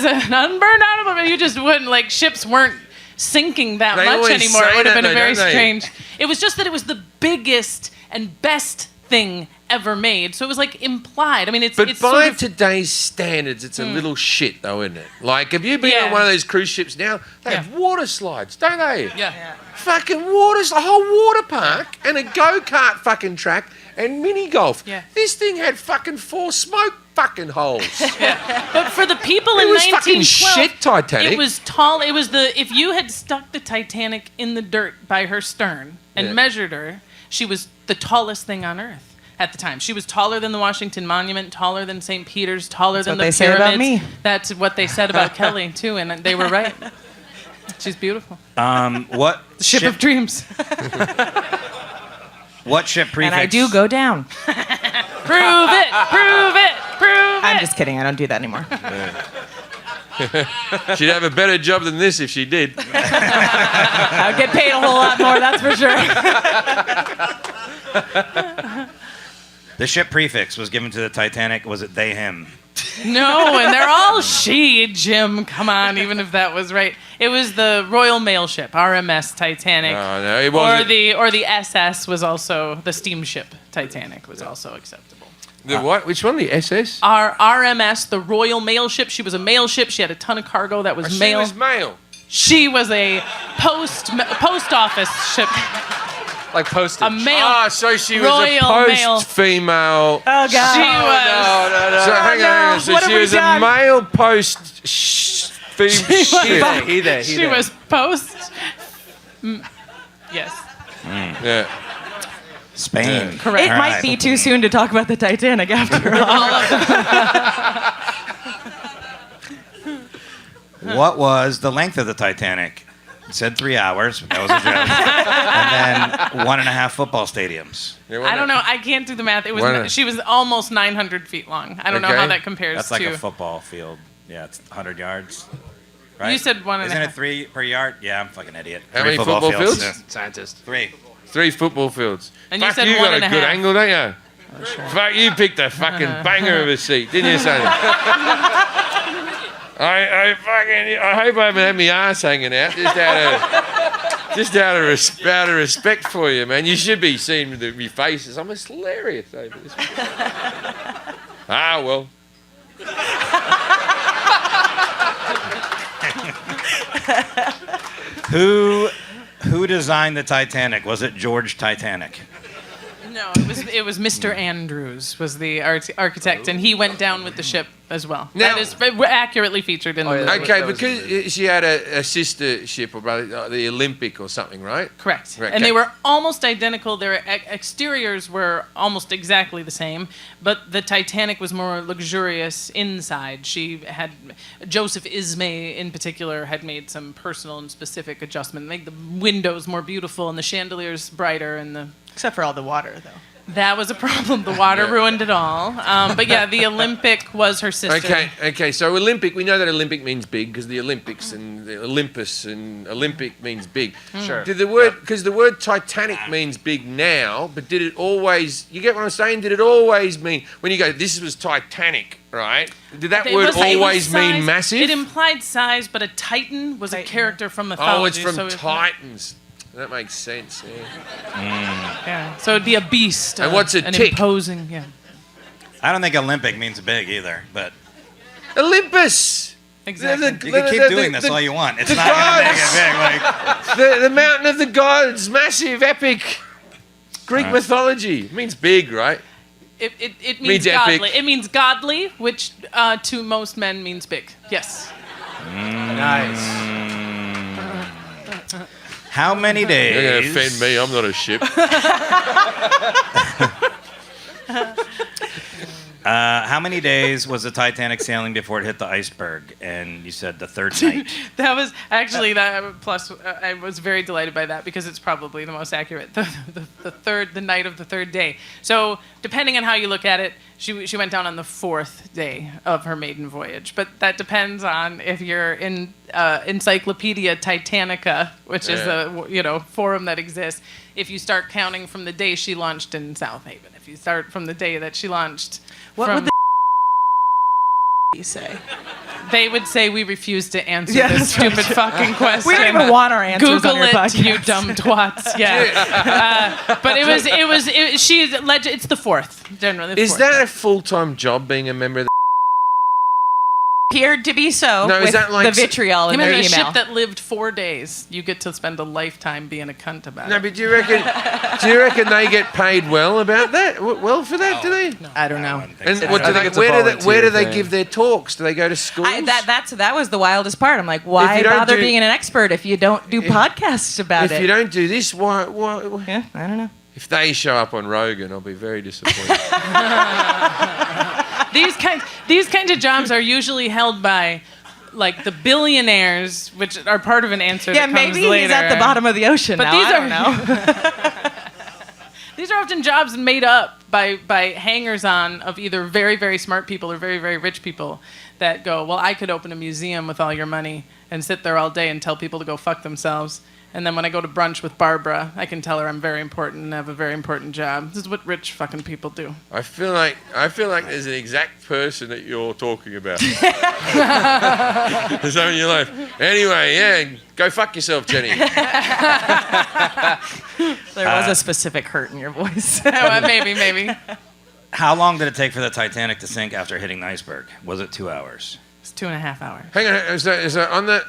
an unburned animal. You just wouldn't, like, ships weren't sinking that much anymore. It would have been a very strange. It was just that it was the biggest and best thing ever made. So it was like implied. I mean, it's by sort of today's standards, it's a little shit, though, isn't it? Like, have you been on one of those cruise ships now? They have water slides, don't they? Yeah. Fucking a whole water park and a go-kart fucking track and mini golf. Yeah. This thing had fucking 4 smoke fucking holes. Yeah. But for the people in 1912, it was fucking shit, Titanic. It was tall. It was if you had stuck the Titanic in the dirt by her stern and measured her, she was the tallest thing on Earth at the time. She was taller than the Washington Monument, taller than St. Peter's, taller than the pyramids. That's what they said about me. That's what they said about Kelly too, and they were right. She's beautiful. What Ship of Dreams? What ship prefix? And I do go down. Prove it! I'm just kidding. I don't do that anymore. She'd have a better job than this if she did. I would get paid a whole lot more, that's for sure. The ship prefix was given to the Titanic. Was it they, him? No, and they're all she, Jim. Come on, even if that was right. It was the Royal Mail Ship, RMS Titanic. No, it wasn't. Or the SS was also, the steamship Titanic was also acceptable. The what? Which one? The SS? Our RMS, the Royal Mail Ship. She was a mail ship. She had a ton of cargo that was mail. She was mail. She was a post office ship. Like postage. A mail. Ah, so she was Royal a Mail. post-female. Oh, God. She was. No. So hang on. So What have she we was done? a male post female. She was post. Yes. Yeah. Spain. Correct. It might be too soon to talk about the Titanic after all. What was the length of the Titanic? It said 3 hours. That was a joke. And then 1.5 football stadiums. I don't know. I can't do the math. It Why not? was. She was almost 900 feet long. I don't know Okay. how that compares That's to. like a football field. Yeah, it's 100 yards. Right? You said 1.5. Isn't it 3 per yard? Yeah, I'm a fucking idiot. How 3 many football fields? Yeah. Scientist. 3. 3 football fields. And you Fuck, said you got a 1.5. good angle, don't you? Fuck, you picked a fucking banger of a seat, didn't you, Sonny? I hope I haven't had my ass hanging out just out of respect for you, man. You should be seeing my faces. I'm just hilarious over this. Ah, well. Who designed the Titanic? Was it George Titanic? No, it was Mr. Andrews was the architect, and he went down with the ship as well. Now- That is accurately featured in the movie. Okay, that was because she had a sister ship or brother, the Olympic or something, right? Correct. Right, And they okay. were almost identical. Their exteriors were almost exactly the same, but the Titanic was more luxurious inside. Joseph Ismay in particular had made some personal and specific adjustment, make the windows more beautiful and the chandeliers brighter and Except for all the water, though. that was a problem. The water ruined it all. But yeah, the Olympic was her sister. Okay. So Olympic, we know that Olympic means big because the Olympics and the Olympus and Olympic means big. Sure. Did the word because the word Titanic means big now, but did it always? You get what I'm saying? Did it always mean when you go? This was Titanic, right? Did that It word was- it was always mean size. massive? It implied size, but a Titan was a character from mythology. Oh, it's from so Titans. That makes sense. Yeah. Yeah. So it'd be a beast. And what's a an tick? imposing, yeah. I don't think Olympic means big either, but Olympus. Exactly. you can keep doing this all you want. It's not going to make it big. Like, The mountain of the gods, massive, epic. Greek mythology. It means big, right? It Means means epic. godly. It means godly, which to most men means big. Yes. Nice. how many days? You're going to offend me. I'm not a ship. How many days was the Titanic sailing before it hit the iceberg? And you said the third night. That was actually that. Plus, I was very delighted by that because it's probably the most accurate. The night of the third day. So depending on how you look at it, she went down on the 4th day of her maiden voyage. But that depends on if you're in Encyclopedia Titanica, which is a forum that exists. If you start counting from the day she launched in South Haven, if you start from the day that she launched, What from, would the say? they would say we refuse to answer Yeah, this that's right. stupid fucking question. We don't even want our answers Google on your it, podcast. you dumb twats. Yeah. But it's the 4th, generally. The Is 4th. that a full-time job, being a member of the... Appeared to be so. No, is with that like the vitriol in Him their and a email? ship that lived 4 days. You get to spend a lifetime being a cunt about No, it. but do you reckon they get paid well about that? Well for that, do they? I don't know. And so. what do I think they, it's a where do volunteer they thing. give their talks? Do they go to schools? That was the wildest part. I'm like, why you don't bother do- being an expert if you don't do podcasts about if it? you don't do this, why? Yeah, I don't know. If they show up on Rogan, I'll be very disappointed. These kinds of jobs are usually held by like the billionaires, which are part of an answer Yeah, that comes maybe later. he's at the bottom of the ocean But now. these I are don't know. These are often jobs made up by hangers-on of either very, very smart people or very, very rich people that go, well, I could open a museum with all your money and sit there all day and tell people to go fuck themselves. And then when I go to brunch with Barbara, I can tell her I'm very important and have a very important job. This is what rich fucking people do. I feel like there's an exact person that you're talking about. There's something in your life. Anyway, yeah, go fuck yourself, Jenny. There was a specific hurt in your voice. Maybe. How long did it take for the Titanic to sink after hitting the iceberg? Was it 2 hours? It's 2.5 hours. Hang on, is that on the?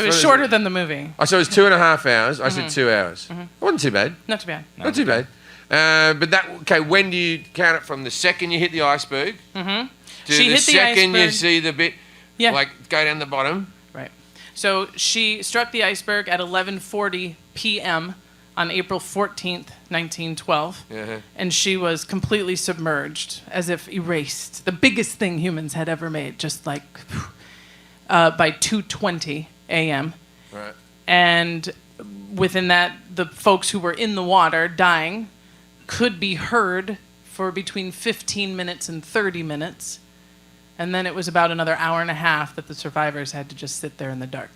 It was shorter than the movie. Oh, so it was 2.5 hours. I said 2 hours. It wasn't too bad. Not too bad. Not too bad. But when do you count it from the second you hit the iceberg? Mm-hmm. She hit the second you iceberg. see the bit, like go down the bottom. Right. So she struck the iceberg at 11:40 p.m. on April 14th, 1912, and she was completely submerged, as if erased. The biggest thing humans had ever made, just like by 2:20 a.m. Right. And within that, the folks who were in the water dying could be heard for between 15 minutes and 30 minutes. And then it was about another hour and a half that the survivors had to just sit there in the dark.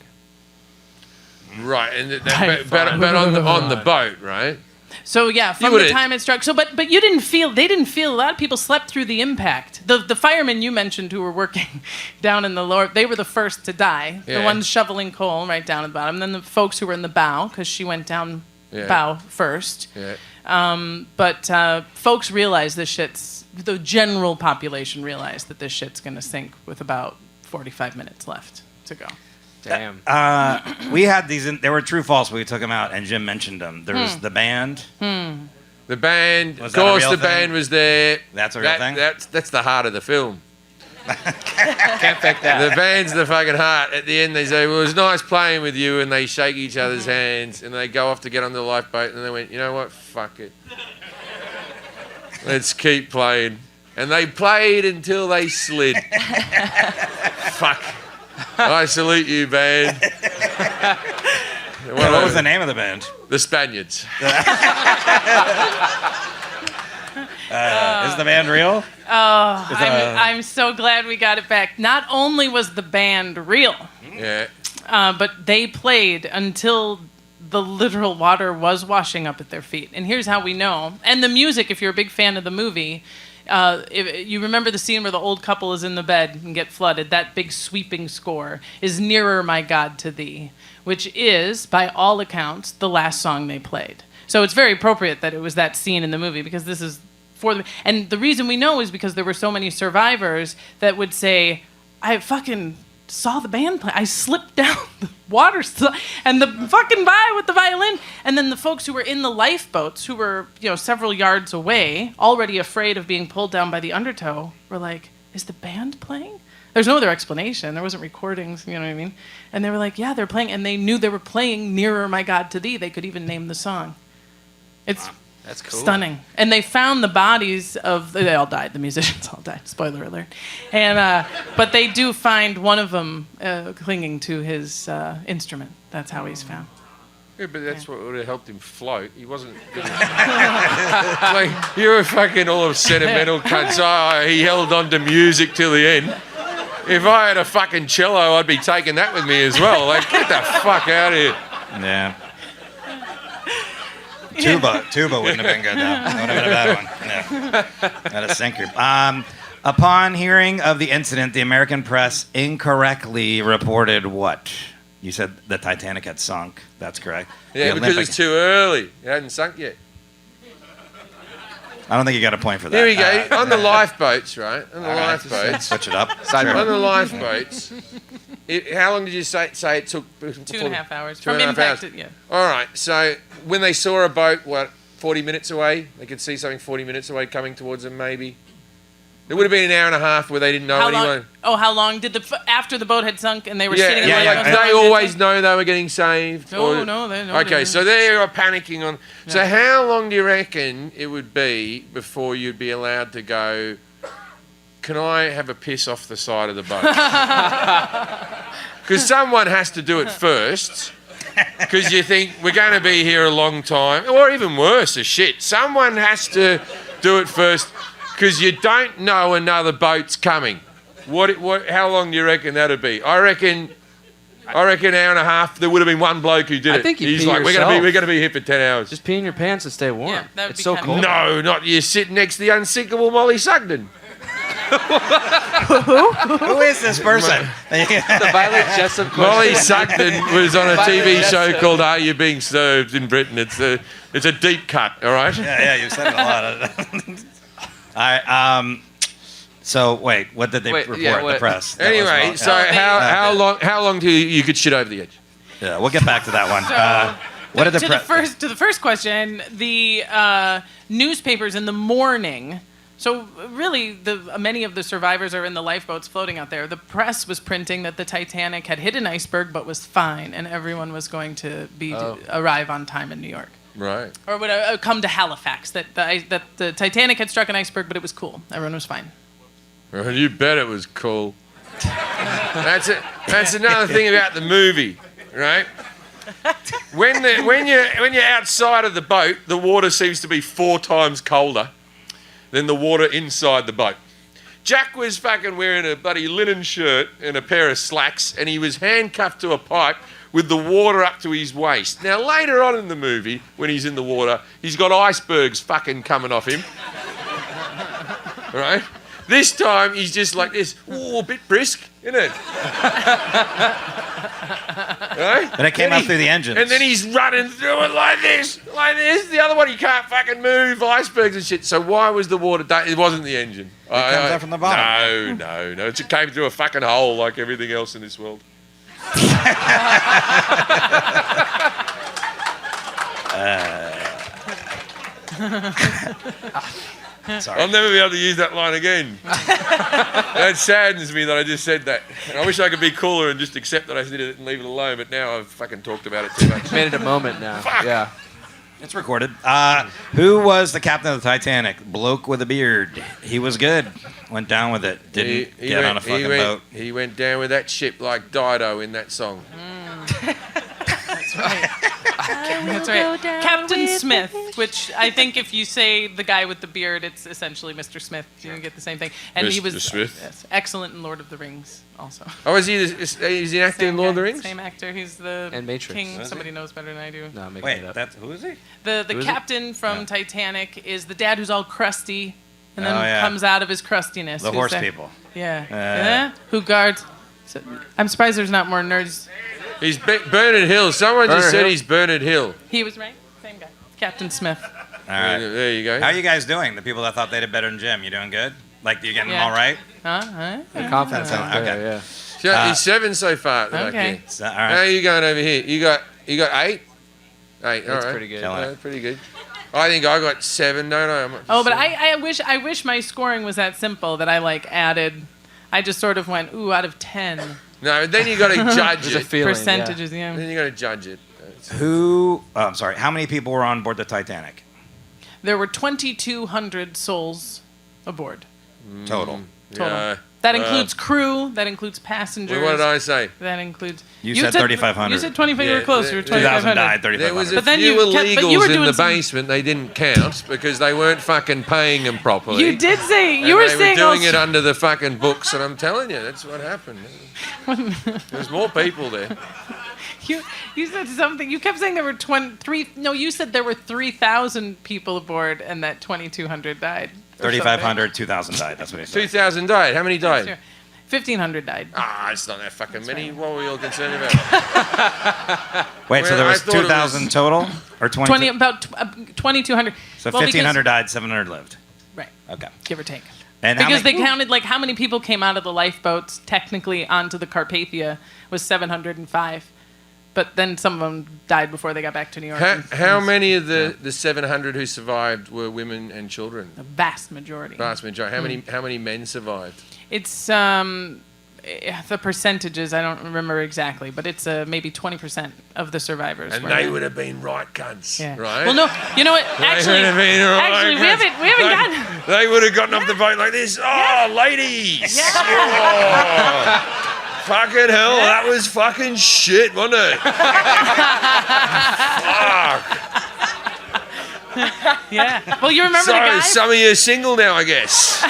Right, and but on the boat, right? So yeah, from the time it struck. So, but you didn't feel. They didn't feel. A lot of people slept through the impact. The firemen you mentioned who were working down in the lower, they were the first to die. Yeah. The ones shoveling coal right down at the bottom. Then the folks who were in the bow, because she went down bow first. Yeah. But folks realized this shit's. The general population realized that this shit's going to sink with about 45 minutes left to go. Damn. We had these. They were true false. We took them out, and Jim mentioned them. There was the band. The band, Was of that a course, real the thing? band was there. That's a real thing? That's the heart of the film. Can't fake that. The band's the fucking heart. At the end, they say, "Well, it was nice playing with you," and they shake each other's hands, and they go off to get on the lifeboat, and they went, "You know what? Fuck it. Let's keep playing." And they played until they slid. Fuck. I salute you, band. What was the name of the band? The Spaniards. Is the band real? I'm so glad we got it back. Not only was the band real, Yeah. but they played until the literal water was washing up at their feet. And here's how we know. And the music, if you're a big fan of the movie, if you remember the scene where the old couple is in the bed and get flooded, that big sweeping score is Nearer, My God, to Thee, which is, by all accounts, the last song they played. So it's very appropriate that it was that scene in the movie, because this is for the... And the reason we know is because there were so many survivors that would say, I fucking saw the band play. I slipped down the water and the fucking guy with the violin. And then the folks who were in the lifeboats, who were, several yards away, already afraid of being pulled down by the undertow, were like, is the band playing? There's no other explanation. There wasn't recordings, you know what I mean? And they were like, yeah, they're playing. And they knew they were playing Nearer, My God, to Thee. They could even name the song. It's That's cool. stunning. And they found the bodies of... They all died. The musicians all died. Spoiler alert. And but they do find one of them clinging to his instrument. That's how he's found. Yeah, but that's what would have helped him float. He wasn't gonna... Like, you were fucking all of sentimental cunts. Oh, he held on to music till the end. If I had a fucking cello, I'd be taking that with me as well. Like, get the fuck out of here. Yeah. Tuba wouldn't have been good, though. That would have been a bad one. Yeah. That a sinker. Upon hearing of the incident, the American press incorrectly reported what? You said the Titanic had sunk. That's correct. Yeah, The because Olympic- it's too early. It hadn't sunk yet. I don't think you got a point for that. Here we go. On the lifeboats, right? On the All right. lifeboats. Switch it up. On the lifeboats. How long did you say it took? 2.5 hours. Two From and a half impact, hours. yeah. All right. So when they saw a boat, 40 minutes away? They could see something 40 minutes away coming towards them, maybe. It would have been an hour and a half where they didn't know anyone. How long did after the boat had sunk and they were sitting in the like lifeboat, they how long did it always take? know they were getting saved. No, they know. Okay, so they are panicking on. Yeah. So how long do you reckon it would be before you'd be allowed to go? Can I have a piss off the side of the boat? Because someone has to do it first. Because you think we're going to be here a long time, or even worse, as shit. Someone has to do it first. Because you don't know another boat's coming. How long do you reckon that'd be? I reckon I reckon an hour and a half. There would have been one bloke who did it. I think you He's pee like, yourself. we're gonna be here for 10 hours. Just pee in your pants and stay warm. Yeah, that would it's be so kinda cold. No, not you sitting next to the unsinkable Molly Sugden. Who is this person? The Violet Jessup Molly question. Sugden was on a TV Yes, show sir. called Are You Being Served in Britain. It's a deep cut, all right? Yeah, you've said it a lot. All right. So wait, what did they report the press? That was Anyway, wrong. so how long do you could shit over the edge? Yeah, we'll get back to that one. What did the press? To the first question, the newspapers in the morning. So really, many of the survivors are in the lifeboats floating out there. The press was printing that the Titanic had hit an iceberg but was fine, and everyone was going to arrive on time in New York, Right. or would come to Halifax. That the Titanic had struck an iceberg, but it was cool. Everyone was fine. Well, you bet it was cool. That's it. That's another thing about the movie, right? When you're outside of the boat, the water seems to be 4 times colder than the water inside the boat. Jack was fucking wearing a bloody linen shirt and a pair of slacks, and he was handcuffed to a pipe with the water up to his waist. Now, later on in the movie, when he's in the water, he's got icebergs fucking coming off him. Right? This time, he's just like this. Ooh, a bit brisk, isn't it? Right? But it came out through the engines. And then he's running through it like this. The other one, he can't fucking move, icebergs and shit. So why was the water... It wasn't the engine. It comes out from the bottom. No. It just came through a fucking hole like everything else in this world. Sorry. I'll never be able to use that line again. That saddens me that I just said that. I wish I could be cooler and just accept that I did it and leave it alone, but now I've fucking talked about it too much. Made it a moment now. Fuck. Yeah. It's recorded. Who was the captain of the Titanic? Bloke with a beard. He was good. Went down with it. Didn't get on a fucking boat. He went down with that ship like Dido in that song. That's right. Captain Smith, which I think if you say the guy with the beard, it's essentially Mr. Smith. You get the same thing. And he was Mr. Smith? yes, excellent in Lord of the Rings also. Oh, is he an actor in Lord of the Rings? Same actor. He's the And Matrix. king. Is Somebody knows better than I do. No, I'm making Wait, it up. who is he? The Who is captain from Titanic is the dad who's all crusty and then Oh, yeah. comes out of his crustiness. The Who's horse that? people. Yeah. Yeah. Who guards. So, I'm surprised there's not more nerds. He's Bernard Hill. Someone just Bernard said Hill? he's Bernard Hill. He was right. Same guy. Captain Smith. All right. There you go. How are you guys doing? The people that thought they did better than Jim, you doing good? Like, you getting them Yeah. all right? Huh? The confidence out Okay. there, yeah. So he's 7 so far. Okay. So, all How right. are you going over here? You got 8? 8. All That's right. pretty good. Killing it. Pretty good. I think I got 7. No. Oh, but I wish my scoring was that simple that I added. I just sort of went out of 10 No, then you got to judge There's a it. feeling, percentages. Yeah. Then you got to judge it. I'm sorry. How many people were on board the Titanic? There were 2,200 souls aboard. Total. Total. Yeah. That includes crew. That includes passengers. Well, what did I say? That includes. You said 3,500. You said 25. You Yeah, were close. You were 2,000 died, 2,500. There was 3,500. a But then few you kept- but you were illegals in doing the some- basement. They didn't count because they weren't fucking paying them properly. You did say And you were they saying were doing also- it under the fucking books, and I'm telling you, that's what happened. There's more people there. You said something. You kept saying there were 23. No, you said there were 3,000 people aboard and that 2,200 died. or 3,500, 2,000 died. That's what he said. 2,000 died. How many something. died? Sure. 1,500 died. It's not that fucking many. What were you all concerned about? Wait, so Well, there I was thought it 2,000 total? Or 20 about 2,200. So Well, because- 1,500 died, 700 lived. Right, Okay. give or take. And how Because many- they counted how many people came out of the lifeboats technically onto the Carpathia was 705. But then some of them died before they got back to New York. How many of the 700 who survived were women and children? The vast majority. Vast majority. How many men survived? It's the percentages I don't remember exactly, but it's maybe 20% of the survivors. And were they men. would have been right cunts, Yeah. right? Well, no, you know what? Actually, would have been right actually, we cunts. haven't gotten. They would have gotten off the boat like this. Oh, ladies! Oh, fucking hell, that was fucking shit, wasn't it? Fuck. Yeah. Well, you remember the So guy? some of you are single now, I guess.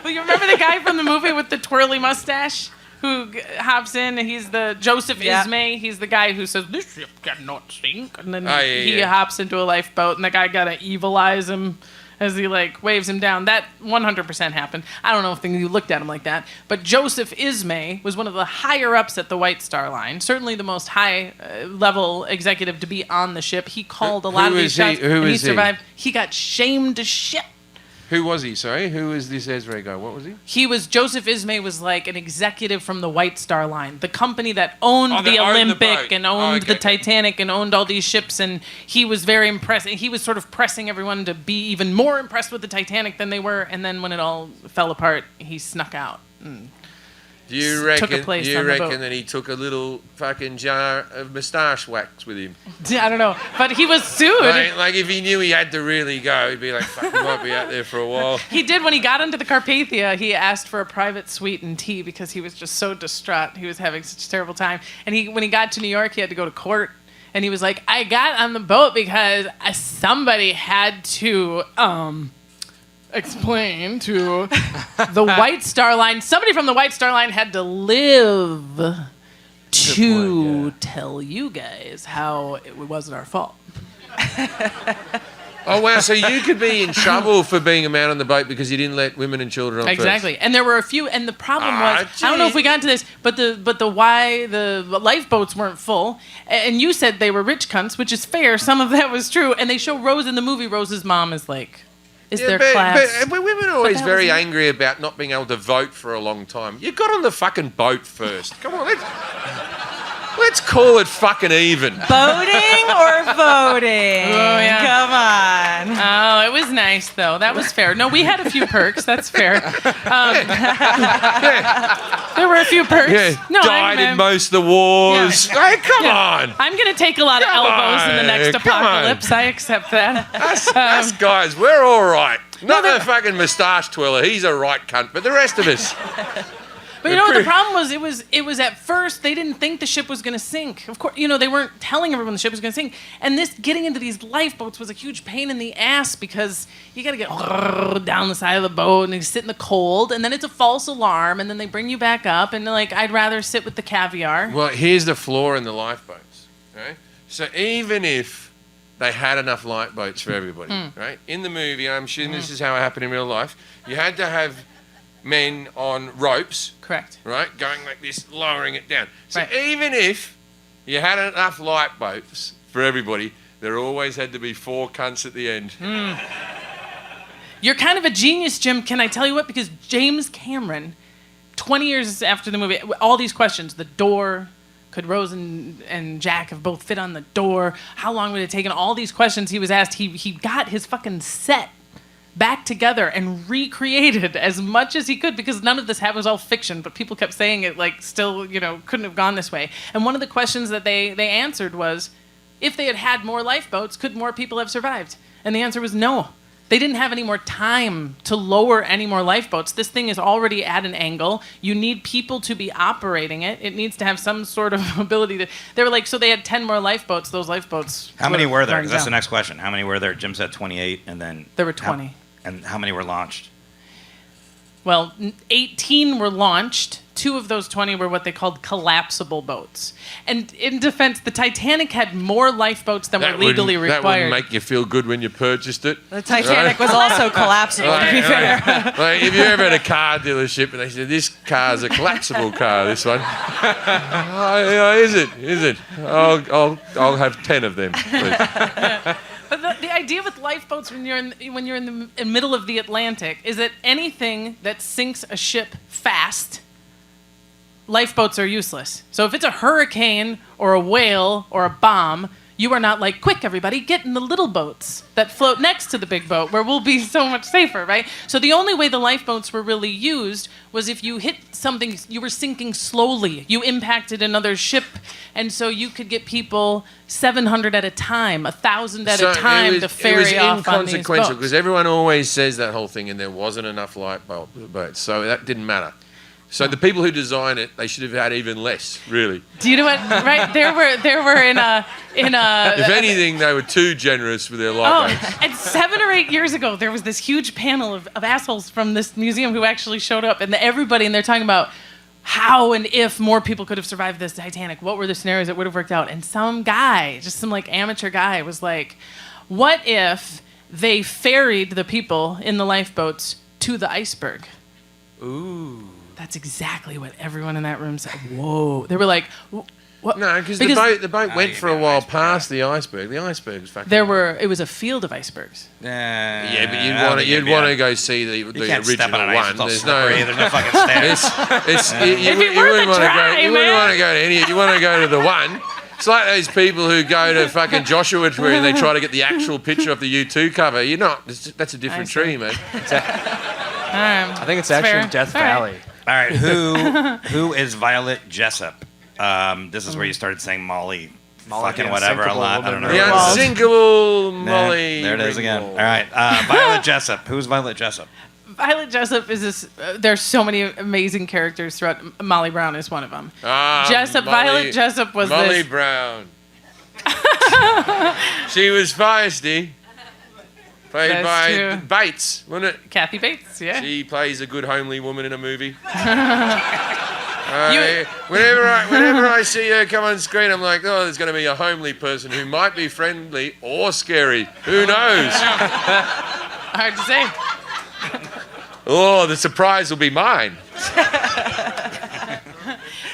Well, you remember the guy from the movie with the twirly mustache who hops in? He's the Joseph Ismay. He's the guy who says, "This ship cannot sink," and then he hops into a lifeboat, and the guy gotta evilize him as he like waves him down. That 100% happened. I don't know if you looked at him like that, but Joseph Ismay was one of the higher ups at the White Star Line, certainly the most high level executive to be on the ship. He called a lot of these shots, and he survived. He got shamed to shit. Who was he? Sorry, who is this Ezra guy? What was he? Joseph Ismay was like an executive from the White Star Line, the company that owned the Olympic and owned the Titanic and owned all these ships, and he was very impressed. He was sort of pressing everyone to be even more impressed with the Titanic than they were, and then when it all fell apart, he snuck out. Do you reckon boat. that he took a little fucking jar of moustache wax with him? I don't know, but he was sued. Like if he knew he had to really go, he'd be like, fuck, he might be out there for a while. He did. When he got into the Carpathia, he asked for a private suite and tea because he was just so distraught. He was having such a terrible time. And when he got to New York, he had to go to court. And he was like, I got on the boat because somebody had to explain to the White Star Line. Somebody from the White Star Line had to live to tell you guys how it wasn't our fault. Oh, wow. So you could be in trouble for being a man on the boat because you didn't let women and children on Exactly. first. And there were a few, and the problem was, I don't know if we got into this, but the lifeboats weren't full, and you said they were rich cunts, which is fair. Some of that was true. And they show Rose in the movie. Rose's mom is like, their class. But women are always very angry about not being able to vote for a long time. You got on the fucking boat first. Come on, let's call it fucking even. Voting or voting? Oh, yeah. Come on. Oh, it was nice, though. That was fair. No, we had a few perks. That's fair. There were a few perks. Yeah, no, died in most of the wars. Yeah. Hey, come on. I'm going to take a lot of elbows in the next apocalypse. I accept that. Us guys, we're all right. Not the fucking moustache twirler. He's a right cunt. But the rest of us... But you know what the problem was? It was at first they didn't think the ship was going to sink. Of course, they weren't telling everyone the ship was going to sink. And this getting into these lifeboats was a huge pain in the ass because you got to get down the side of the boat and you sit in the cold, and then it's a false alarm, and then they bring you back up, and they're like, I'd rather sit with the caviar. Well, here's the flaw in the lifeboats. Right? So even if they had enough lifeboats for everybody, right? In the movie, I'm assuming this is how it happened in real life. You had to have men on ropes. Correct. Right? Going like this, lowering it down. So right. even if you had enough lifeboats for everybody, there always had to be 4 cunts at the end. You're kind of a genius, Jim. Can I tell you what? Because James Cameron, 20 years after the movie, all these questions, the door, could Rose and Jack have both fit on the door? How long would it take? And all these questions he was asked, he got his fucking set back together and recreated as much as he could, because none of this was all fiction, but people kept saying it like still, couldn't have gone this way. And one of the questions that they answered was, if they had had more lifeboats, could more people have survived? And the answer was no. They didn't have any more time to lower any more lifeboats. This thing is already at an angle. You need people to be operating it. It needs to have some sort of ability to... They were like, so they had 10 more lifeboats. Those lifeboats... How many were there? 'Cause that's the next question. How many were there? Jim said 28, and then... There were 20. And how many were launched? Well, 18 were launched. 2 of those 20 were what they called collapsible boats. And in defense, the Titanic had more lifeboats than were legally required. That wouldn't make you feel good when you purchased it. The Titanic was also collapsible, to be fair. Like if you ever had a car dealership and they said, this car's a collapsible car, this one. Is it? I'll have 10 of them, please. But the idea with lifeboats when you're in the middle of the Atlantic is that anything that sinks a ship fast, lifeboats are useless. So if it's a hurricane or a whale or a bomb, you are not like, quick, everybody, get in the little boats that float next to the big boat where we'll be so much safer, right? So the only way the lifeboats were really used was if you hit something, you were sinking slowly. You impacted another ship, and so you could get people 700 at a time, 1,000 at a time to ferry off on these boats. It was inconsequential because everyone always says that whole thing and there wasn't enough lifeboats, so that didn't matter. So the people who designed it, they should have had even less, really. Do you know what? Right, there were in a. If anything, they were too generous with their light rates. And 7 or 8 years ago, there was this huge panel of assholes from this museum who actually showed up, and everybody, and they're talking about how and if more people could have survived this Titanic, what were the scenarios that would have worked out? And some guy, just some like amateur guy, was like, what if they ferried the people in the lifeboats to the iceberg? Ooh. That's exactly what everyone in that room said. Whoa. They were like, what? No, because the boat went for a while past the iceberg. The iceberg's fucking... It was a field of icebergs. Yeah, but you'd want to go see the original one. There's no fucking stairs. You wouldn't want to go to any. You want to go to the one. It's like those people who go to fucking Joshua Tree and they try to get the actual picture of the U2 cover. You're not. That's a different tree, mate. I think it's actually in Death Valley. All right, who is Violet Jessup? This is where you started saying Molly fucking whatever a lot. I don't know. The unsinkable Molly. There it is again. All right, Violet Jessup. Who's Violet Jessup? Violet Jessup is this. There's so many amazing characters throughout. Molly Brown is one of them. Violet Jessup was Molly Brown. She was feisty. Played by Bates, wasn't it? Kathy Bates, yeah. She plays a good homely woman in a movie. Whenever I see her come on screen, I'm like, oh, there's going to be a homely person who might be friendly or scary. Who knows? Hard to say. Oh, the surprise will be mine.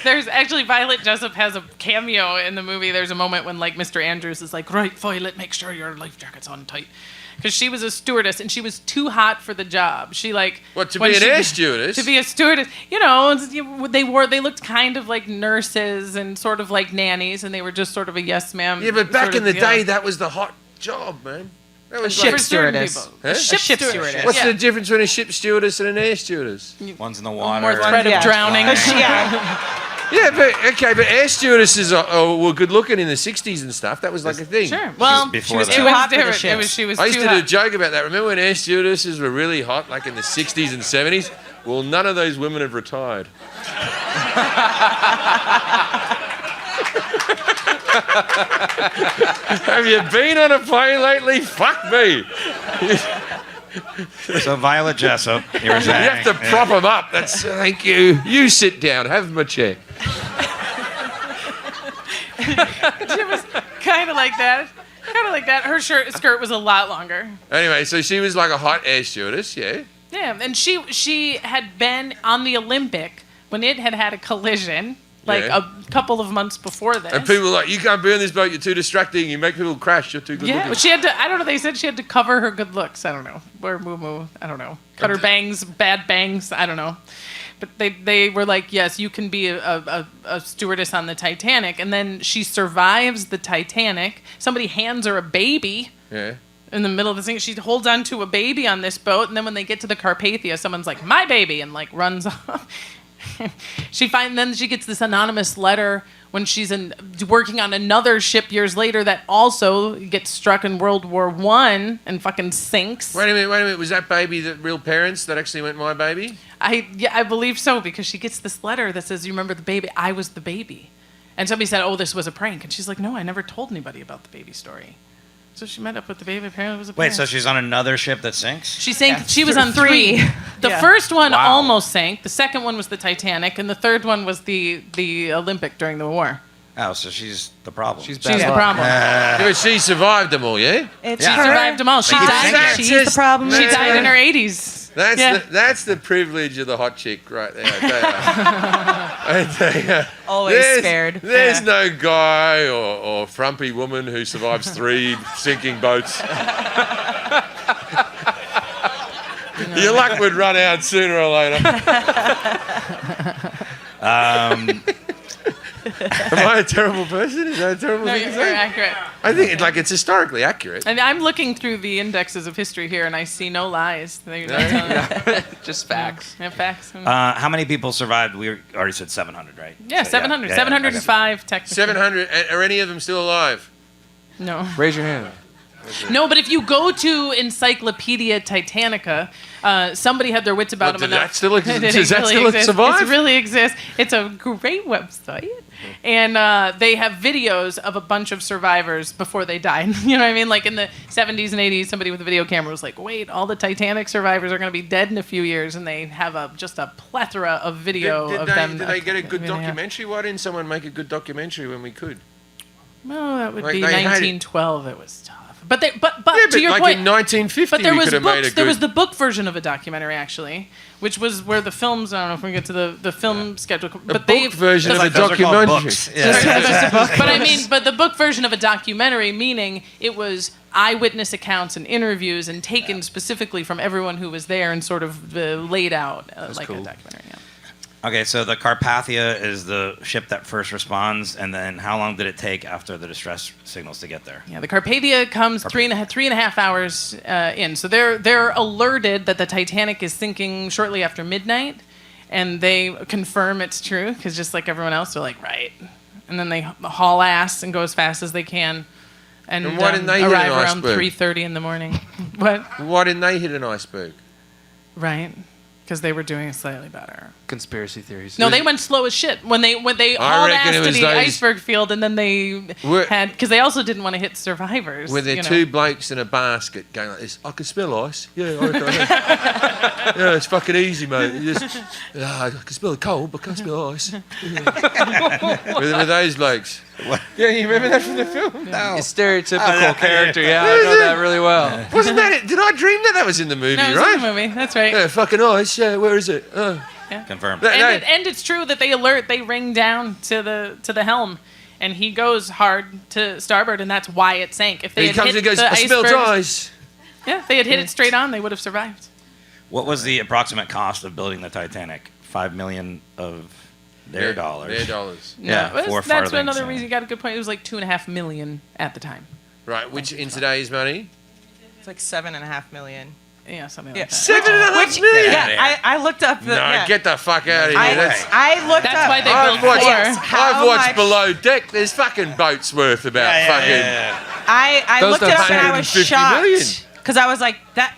There's actually, Violet Jessup has a cameo in the movie. There's a moment when, like, Mr. Andrews is like, right, Violet, make sure your life jacket's on tight. Because she was a stewardess and she was too hot for the job. She like to be an air stewardess. To be a stewardess, you know, they looked kind of like nurses and sort of like nannies, and they were just sort of a yes ma'am. Yeah, but back in the day, that was the hot job, man. That was ship stewardess. Huh? A ship stewardess. What's the difference between a ship stewardess and an air stewardess? One's in the water. More threat of drowning. Yeah, but air stewardesses were good looking in the 60s and stuff. That was like a thing. Sure. Well, she was too hot for the ship. I used to do a joke about that. Remember when air stewardesses were really hot, like in the 60s and 70s? Well, none of those women have retired. Have you been on a plane lately? Fuck me. So Violet Jessup, you were saying. You have to prop them up. Thank you. You sit down. Have my chair. She was kind of like that. Her skirt was a lot longer. Anyway, so she was like a hot air stewardess, yeah? Yeah, and she had been on the Olympic when it had a collision. A couple of months before this. And people were like, you can't be on this boat, you're too distracting, you make people crash, you're too good looking. Yeah, she had to, I don't know, they said she had to cover her good looks. I don't know. Or moo-moo, I don't know. Cut her bangs, bad bangs, I don't know. But they were like, yes, you can be a stewardess on the Titanic. And then she survives the Titanic. Somebody hands her a baby. Yeah. In the middle of the thing, she holds on to a baby on this boat, and then when they get to the Carpathia, someone's like, my baby, and like runs off. Then she gets this anonymous letter when she's working on another ship years later that also gets struck in World War I and fucking sinks. Wait a minute. Was that baby the real parents that actually went my baby? I believe so, because she gets this letter that says, you remember the baby? I was the baby. And somebody said, oh, this was a prank. And she's like, no, I never told anybody about the baby story. So she met up with the baby. Apparently, it was a prank. Wait, so she's on another ship that sinks? She sank. Yeah. She was on 3. The first one almost sank. The second one was the Titanic, and the third one was the Olympic during the war. Oh, so she's the problem. She's the problem. But she survived them all, yeah? She survived them all. She died. She's the problem. She died in her 80s. That's the privilege of the hot chick right there. I tell you. Always spared. There's no guy or frumpy woman who survives 3 sinking boats. Your luck would run out sooner or later. Am I a terrible person? Is that a terrible thing to say? No, you're accurate. I think it's historically accurate. And I'm looking through the indexes of history here, and I see no lies. Just facts. Yeah, facts. How many people survived? We already said 700, right? Yeah, 700. 705, technically. 700. Are any of them still alive? No. Raise your hand. No, but if you go to Encyclopedia Titanica, somebody had their wits about them enough. Does that still exist. survive? It really exists. It's a great website. And they have videos of a bunch of survivors before they died. You know what I mean? Like in the 70s and 80s, somebody with a video camera was like, wait, all the Titanic survivors are going to be dead in a few years. And they have just a plethora of video of them. Did they get a good documentary? Why didn't someone make a good documentary when we could? Well, that would Like, be they had it- 1912. It was tough. But to your like point, in 1950, but there we was could have made a books. good... There was the book version of a documentary actually, which was where the films. I don't know if we can get to the film schedule. But the book version of a Those are called documentary. books. Yeah. But I mean, but the book version of a documentary, meaning it was eyewitness accounts and interviews and taken specifically from everyone who was there and sort of laid out like cool. a documentary. Yeah. Okay, so the Carpathia is the ship that first responds, and then how long did it take after the distress signals to get there? Yeah, the Carpathia comes three and a half hours in. So they're alerted that the Titanic is sinking shortly after midnight, and they confirm it's true because just like everyone else, they're like, right. And then they haul ass and go as fast as they can, and why didn't they hit arrive an around iceberg? 3:30 in the morning. What? Why didn't they hit an iceberg? Right. Because they were doing it slightly better. Conspiracy theories. No, they went slow as shit when they hauled reckon ass it to was the those- iceberg field, and then they had because they also didn't want to hit survivors. Were there you know. two blokes in a basket going like this? I can smell ice. Yeah, I reckon. Yeah, it's fucking easy, mate. You just, I can smell the cold, but I can't smell ice. Were those blokes? What? Yeah, you remember that from the film? No. It's stereotypical character. Yeah, I know that really well. Wasn't that it? Did I dream that was in the movie, No, it was right? in the movie. That's right. Yeah, fucking ice. Yeah, where is it? Confirmed. And it's true that they ring down to the helm, and he goes hard to starboard, and that's why it sank. If they He had comes hit and goes, the I smell icebergs- ice. Yeah, if they had hit it straight on, they would have survived. What was the approximate cost of building the Titanic? $5 million of their dollars. Their dollars. Yeah, No, four that's farthings, another yeah. reason. You got a good point. It was like $2.5 million at the time. Right, which in today's money? It's like 7.5 million. Yeah, something Yeah. like that. $7.5 million? Yeah. Yeah, I looked up the. No, yeah. get the fuck out of here. I looked That's up. why they I've built watched, four. How I've watched much- Below Deck. There's fucking boats worth about fucking... I Those looked it up and I was 150 million. shocked because I was like that.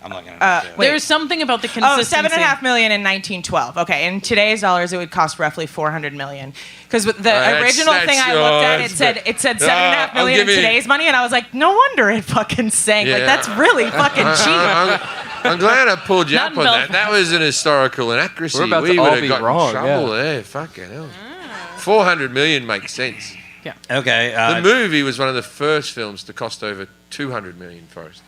I'm looking at it. too. Wait. There's something about the Oh, consistency. $7.5 million in 1912. Okay, in today's dollars, it would cost roughly $400 million. Because the That's- original thing I looked at, it said $7.5 I'll million in give you- today's money, and I was like, no wonder it fucking sank. Like Yeah. that's really fucking cheap. I'm glad I pulled you Not up on in that. That was an historical inaccuracy. We're about we to would all have be got wrong, in trouble yeah. there. Fucking hell. 400 million makes sense. Okay. The movie was one of the first films to cost over 200 million, Forrest.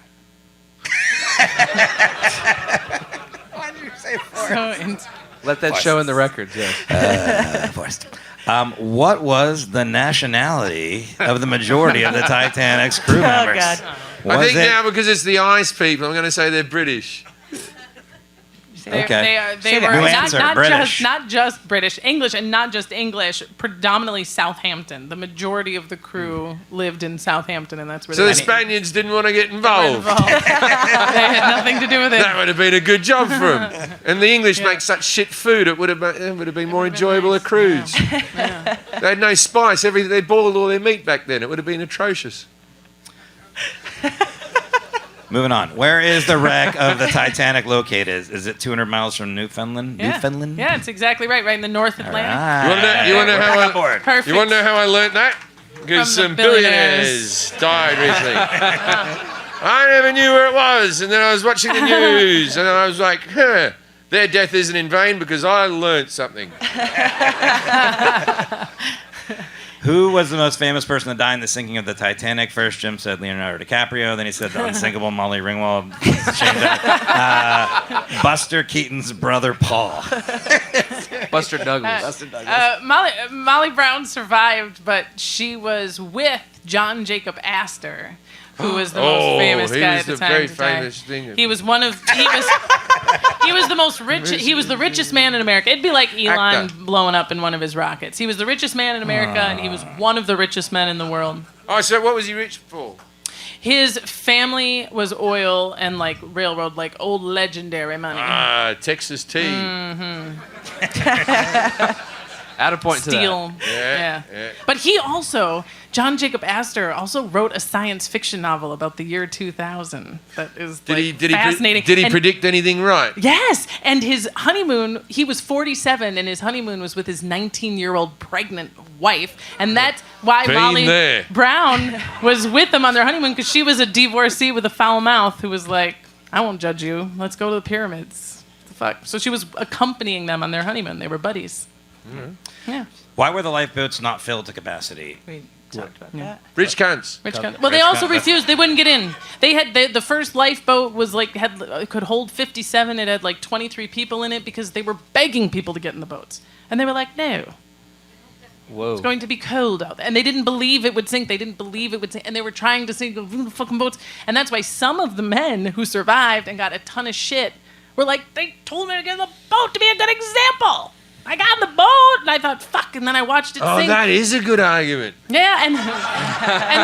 Why did you say Let that show in the records. Yes. Forrest? What was the nationality of the majority of the Titanic's crew members? God. I think Was it- now, because it's the ice people, I'm going to say they're British. Okay. They New were answer, British. not just British, English, and not just English. Predominantly Southampton. The majority of the crew lived in Southampton, and that's where So they the Spaniards didn't want to get involved. they had nothing to do with it. That would have been a good job for them. And the English make such shit food, it would have been more enjoyable a cruise. They had no spice. They boiled all their meat back then. It would have been atrocious. Moving on. Where is the wreck of the Titanic located? Is it 200 miles from Newfoundland? Yeah. Newfoundland? Yeah, it's exactly right. Right in the North Atlantic. Right. You wanna know how I- board. Perfect. You want to know how I learnt that? Because From the some billionaires died recently. I never knew where it was, and then I was watching the news, and I was like, huh, their death isn't in vain because I learnt something. Who was the most famous person to die in the sinking of the Titanic? First, Jim said Leonardo DiCaprio. Then he said the unsinkable Molly Ringwald. Buster Keaton's brother, Paul. Buster Douglas. Molly Brown survived, but she was with John Jacob Astor, who was the most famous he guy was at the the time. very to die. famous thing. He was he was the most rich. He was the richest man in America. It'd be like Elon Actor. blowing up in one of his rockets. He was the richest man in America, and he was one of the richest men in the world. Oh, so what was he rich for? His family was oil and like railroad, like old legendary money. Texas tea. Add a point to steal. Yeah. But he also, John Jacob Astor, also wrote a science fiction novel about the year 2000. That is fascinating. Did he And- predict anything right? Yes, and his honeymoon, he was 47, and his honeymoon was with his 19-year-old pregnant wife, and that's why Been Molly there. Brown was with them on their honeymoon, because she was a divorcee with a foul mouth who was like, I won't judge you. Let's go to the pyramids. What the fuck? So she was accompanying them on their honeymoon. They were buddies. Yeah. Why were the lifeboats not filled to capacity? We talked about that. Rich cunts. Well, they Rich also cunt. refused. They wouldn't get in. They had the first lifeboat was like could hold 57. It had like 23 people in it because they were begging people to get in the boats, and they were like, no. Whoa. It's going to be cold out there. And they didn't believe it would sink. They didn't believe it would sink. And they were trying to sink the fucking boats. And that's why some of the men who survived and got a ton of shit were like, they told me to get in the boat to be a good example. I got in the boat, and I thought, fuck, and then I watched it Oh, sink. that is a good argument. Yeah, and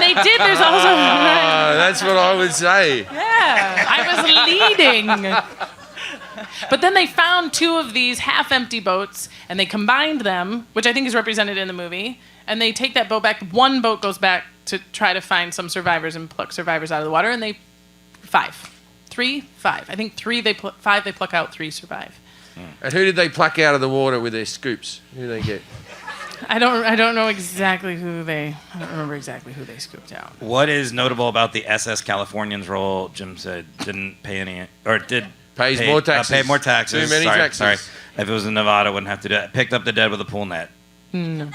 they did. There's also... Oh, that's what I would say. Yeah, I was leading. But then they found two of these half-empty boats, and they combined them, which I think is represented in the movie, and they take that boat back. One boat goes back to try to find some survivors and pluck survivors out of the water, and they... Five. I think five they pluck out, 3 survive. And who did they pluck out of the water with their scoops? Who did they get? I don't know exactly who they... I don't remember exactly who they scooped out. What is notable about the SS Californian's role? Jim said didn't pay any, or did Pays more taxes. Paid more taxes. Too many taxes. Sorry. If it was in Nevada, wouldn't have to do it. Picked up the dead with a pool net. No,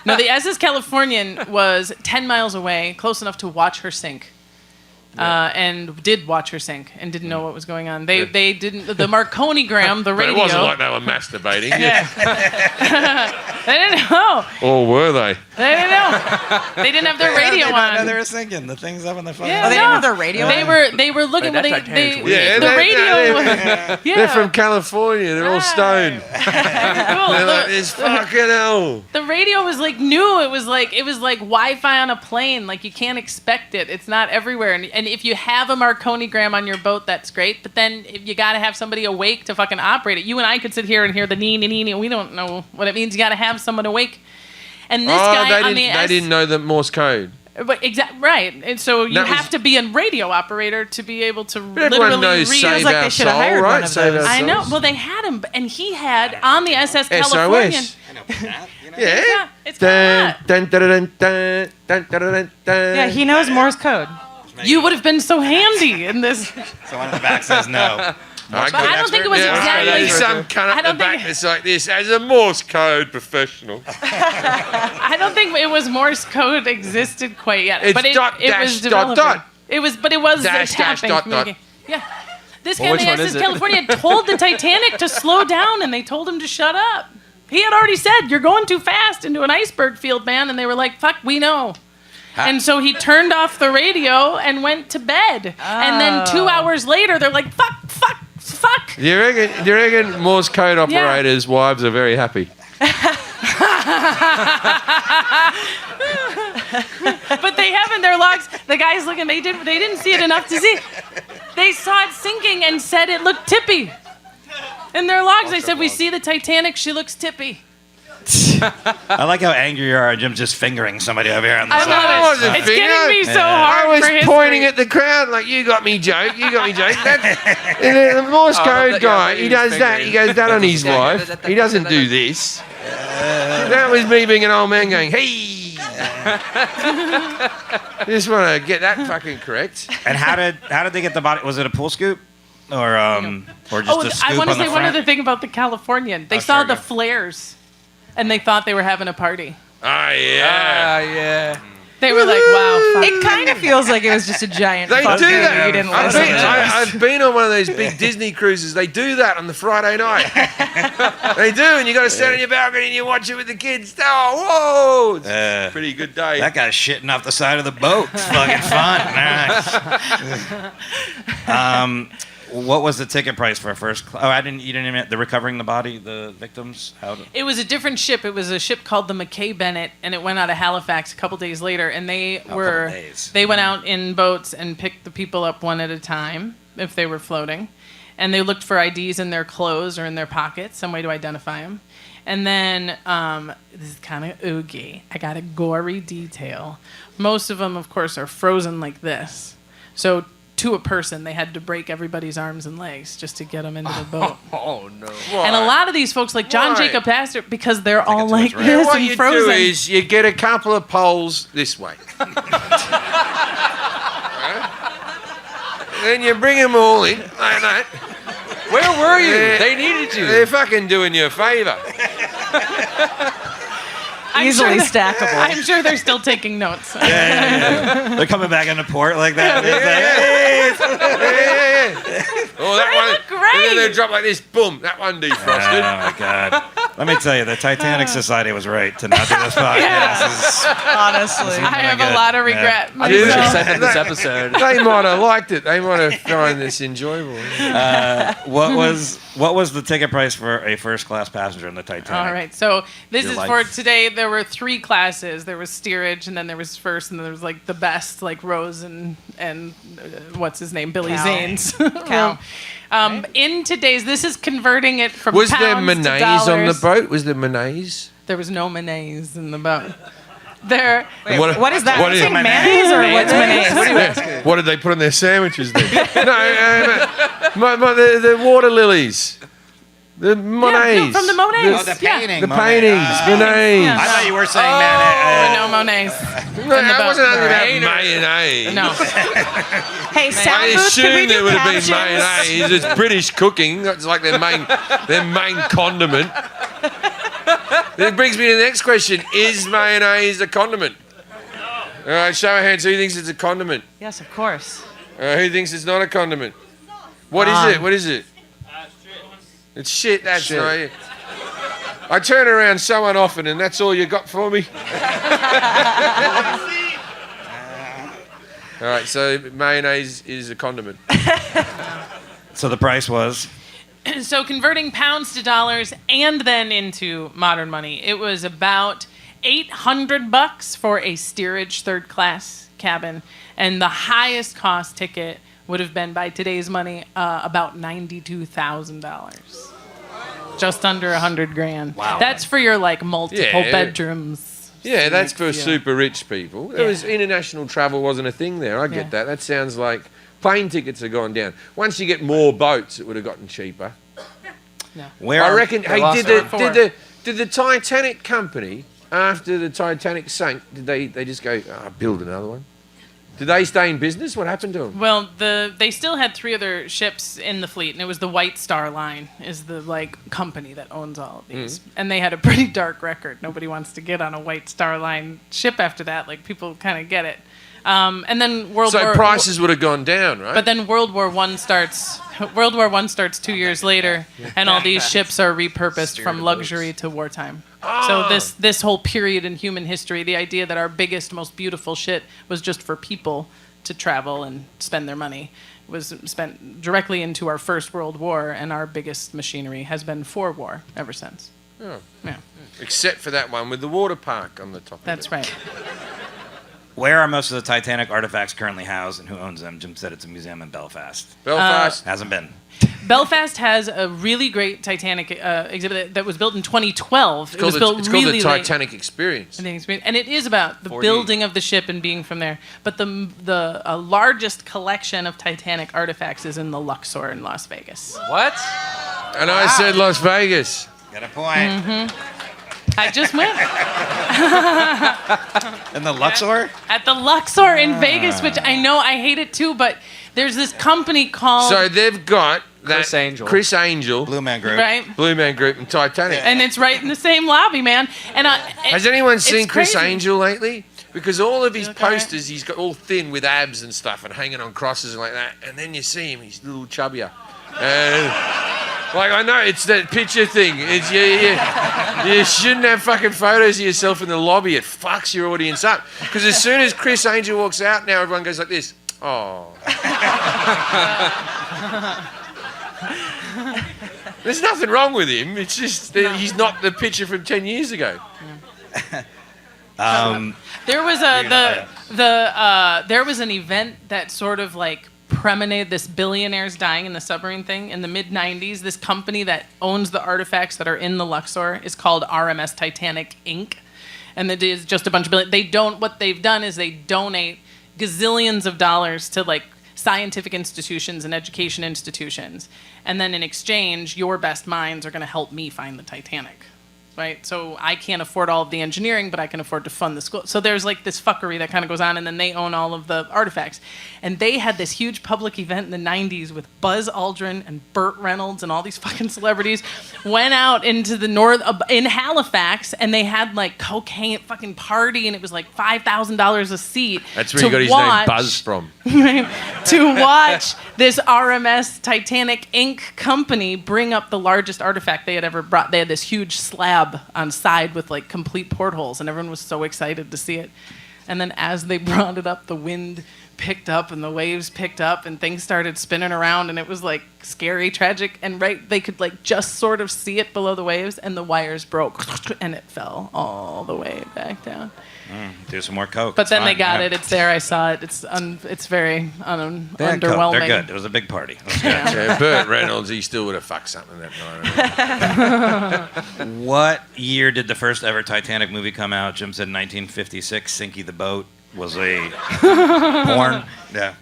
the SS Californian was 10 miles away, close enough to watch her sink. And did watch her sink and didn't know what was going on. They didn't. The Marconigram, the But radio. it wasn't like they were masturbating. They didn't know. Or were they? They didn't know. They didn't have their radio on. They were sinking. The things up on the phone. Yeah, Oh, they didn't have their radio They on? were looking. Wait, Well, that Titanic's weird. Yeah, the radio. Yeah, They're from California. They're all stoned. cool. They're like, this fucking hell. The radio was like new. It was like Wi-Fi on a plane. Like you can't expect it. It's not everywhere. And if you have a Marconigram on your boat, that's great. But then you got to have somebody awake to fucking operate it. You and I could sit here and hear the nee nee nee. We don't know what it means. You got to have someone awake. And this guy on the they didn't know the Morse code. But right. And so you That have was- to be a radio operator to be able to Everyone literally knows read. Save like Our they should have Soul, hired right? one of Save those. Our I know. Soul. Well, they had him, and he had on the SS Californian. SOS. Yeah. Yeah, it's Dun, got dun, dun, dun, dun, dun, dun, dun, dun. Yeah, he knows Morse code. You would have been so handy in this. Someone in the back says no. But I don't think it was exactly. There's some cunt I at the don't back think- that's like this as a Morse code professional. I don't think it was Morse code existed quite yet. It's but it, dot, it dash, was dot, developing. dot. It was, but it was Dash, a dash, tapping dot, dot. communication. Yeah. This guy Well, in which the one SS is it? California told the Titanic to slow down, and they told him to shut up. He had already said, "You're going too fast into an iceberg field, man," and they were like, "Fuck, we know." And so he turned off the radio and went to bed. And then 2 hours later, they're like, "Fuck, fuck, fuck." Do you reckon Morse code operators' wives are very happy? But they have in their logs. The guys looking. They didn't see it enough to see. They saw it sinking and said it looked tippy. In their logs, they said, "We see the Titanic. She looks tippy." I like how angry you are. Jim's just fingering somebody over here on the I side. love wasn't it. It's fingering. getting me so Yeah. hard I was for history. pointing at the crowd like, you got me joke, you got me joke. The Morse code guy, he does that. He goes that on his wife. He doesn't do this. That was me being an old man going, hey. Just want to get that fucking correct. And how did they get the body? Was it a pool scoop, or just Oh, a scoop I want to on the say one front? other thing about the Californian. They Oh, saw sure, the go. flares, and they thought they were having a party. Oh, yeah. Yeah. They were like, "Wow, fuck." It kind of feels like it was just a giant They fuck do you that. you didn't I've listen been, to. I've been on one of those big Disney cruises. They do that on the Friday night. They do, and you got to stand on your balcony and you watch it with the kids. Oh, whoa! It's a pretty good day. That guy's shitting off the side of the boat. It's fucking fun. Nice. What was the ticket price for a first? You didn't even the recovering the body, the victims. It was a different ship. It was a ship called the McKay Bennett, and it went out of Halifax a couple days later. And they went out in boats and picked the people up one at a time if they were floating, and they looked for IDs in their clothes or in their pockets, some way to identify them. And then, this is kind of oogie. I got a gory detail. Most of them, of course, are frozen like this. So to a person, they had to break everybody's arms and legs just to get them into the boat. Oh no! And a lot of these folks, like John Why? Jacob Astor, because they're all like much, right? this What and you frozen. do is you get a couple of poles this way. Then you bring them all in like that. Where were you? Yeah. They needed you. They're fucking doing you a favour. Easily sure stackable. I'm sure they're still taking notes. They're coming back into port like that. Oh, that They one. look great. And then they drop like this. Boom. That one defrosted. Oh my God! Let me tell you, the Titanic Society was right to not do this podcast. Honestly. I have a good. lot of regret. I think we should Yeah. send them this episode. They might have liked it. They might have found this enjoyable. What was the ticket price for a first class passenger in the Titanic? All right, so this Your is life. for today. There were 3 classes. There was steerage, and then there was first, and then there was like the best, like Rose and what's his name, Billy Cal. Zane's. Cal. In today's, this is converting it from Was pounds there to mayonnaise on the dollars. boat? Was there mayonnaise? There was no mayonnaise in the boat. There. What is that? What Is is it mayonnaise or what's mayonnaise? What are you asking? What did they put on their sandwiches then? The water lilies. The Monets. from the Monets. Oh, the Yeah. painting. The Monet. paintings. Monets. Yeah. I thought you were saying Oh, man. no mayonnaise. No, that wasn't only about Right. mayonnaise. No. Hey, I sound booth, could we assume do there would have been captions? mayonnaise. It's British cooking. That's like their main condiment. It brings me to the next question. Is mayonnaise a condiment? All right, show of hands. Who thinks it's a condiment? Yes, of course. Who thinks it's not a condiment? What is it? What is it? It's shit. That's Shit. right. I turn around so often, and that's all you got for me. All right, so mayonnaise is a condiment. So the price was. So converting pounds to dollars and then into modern money, it was about $800 for a steerage third class cabin, and the highest cost ticket would have been, by today's money, about $92,000. Just under $100,000. Wow. That's for your like multiple Yeah. bedrooms. Yeah, that's for Yeah. super rich people. There Yeah. was international travel wasn't a thing there. I get Yeah. that. That sounds like plane tickets have gone down. Once you get more boats, it would have gotten cheaper. Where I reckon. Hey, lost did the Titanic company, after the Titanic sank, did they just go build another one? Did they stay in business? What happened to them? Well, they still had 3 other ships in the fleet, and it was the White Star Line is the like company that owns all of these, and they had a pretty dark record. Nobody wants to get on a White Star Line ship after that. Like people kind of get it. And then So prices would have gone down, right? But then World War I starts. World War I starts 2 years later, and all these ships are repurposed from luxury to wartime. So this whole period in human history, the idea that our biggest, most beautiful shit was just for people to travel and spend their money, was spent directly into our First World War, and our biggest machinery has been for war ever since. Oh. Yeah, Except for that one with the water park on the top. that's of it. right. Where are most of the Titanic artifacts currently housed, and who owns them? Jim said it's a museum in Belfast. Belfast. Hasn't been. Belfast has a really great Titanic exhibit that was built in 2012. It's called built really the late. Titanic Experience. And it is about the 40. building of the ship and being from there. But the largest collection of Titanic artifacts is in the Luxor in Las Vegas. What? And I said Las Vegas. Got a point. I just went In the Luxor? at the Luxor in Vegas, which I know I hate it too, but there's this company called So they've got that Chris Angel. Blue Man Group. right, Blue Man Group and Titanic. and it's right in the same lobby, man. And Has anyone seen Chris crazy. Angel lately? Because all of his look all right? posters, he's got all thin with abs and stuff and hanging on crosses and like that. And then you see him, he's a little chubbier. And like I know it's that picture thing. It's you shouldn't have fucking photos of yourself in the lobby. It fucks your audience up. Because as soon as Chris Angel walks out, now everyone goes like this. Oh. There's nothing wrong with him. It's just that he's not the picture from 10 years ago. There was there was an event that sort of like premonited this billionaires dying in the submarine thing in the mid-90s. This company that owns the artifacts that are in the Luxor is called RMS Titanic Inc. And it is just a bunch of what they've done is they donate gazillions of dollars to like scientific institutions and education institutions. And then in exchange, your best minds are going to help me find the Titanic. Right? So I can't afford all of the engineering, but I can afford to fund the school. So there's like this fuckery that kind of goes on, and then they own all of the artifacts. And they had this huge public event in the 90s with Buzz Aldrin and Burt Reynolds and all these fucking celebrities went out into the north, in Halifax, and they had like cocaine fucking party, and it was like $5,000 a seat. That's where he got his name Buzz from. To watch this RMS Titanic Inc. company bring up the largest artifact they had ever brought. They had this huge slab on side with like complete portholes, and everyone was so excited to see it. And then as they brought it up, the wind picked up and the waves picked up and things started spinning around, and it was like scary, tragic, and they could like just sort of see it below the waves, and the wires broke and it fell all the way back down. Do some more coke. But then they got it. It's there. I saw it. It's very underwhelming. They're good. It was a big party. It was good. Yeah, Burt Reynolds, he still would have fucked something that night. What year did the first ever Titanic movie come out? Jim said 1956. Sinky the Boat was a porn. Yeah.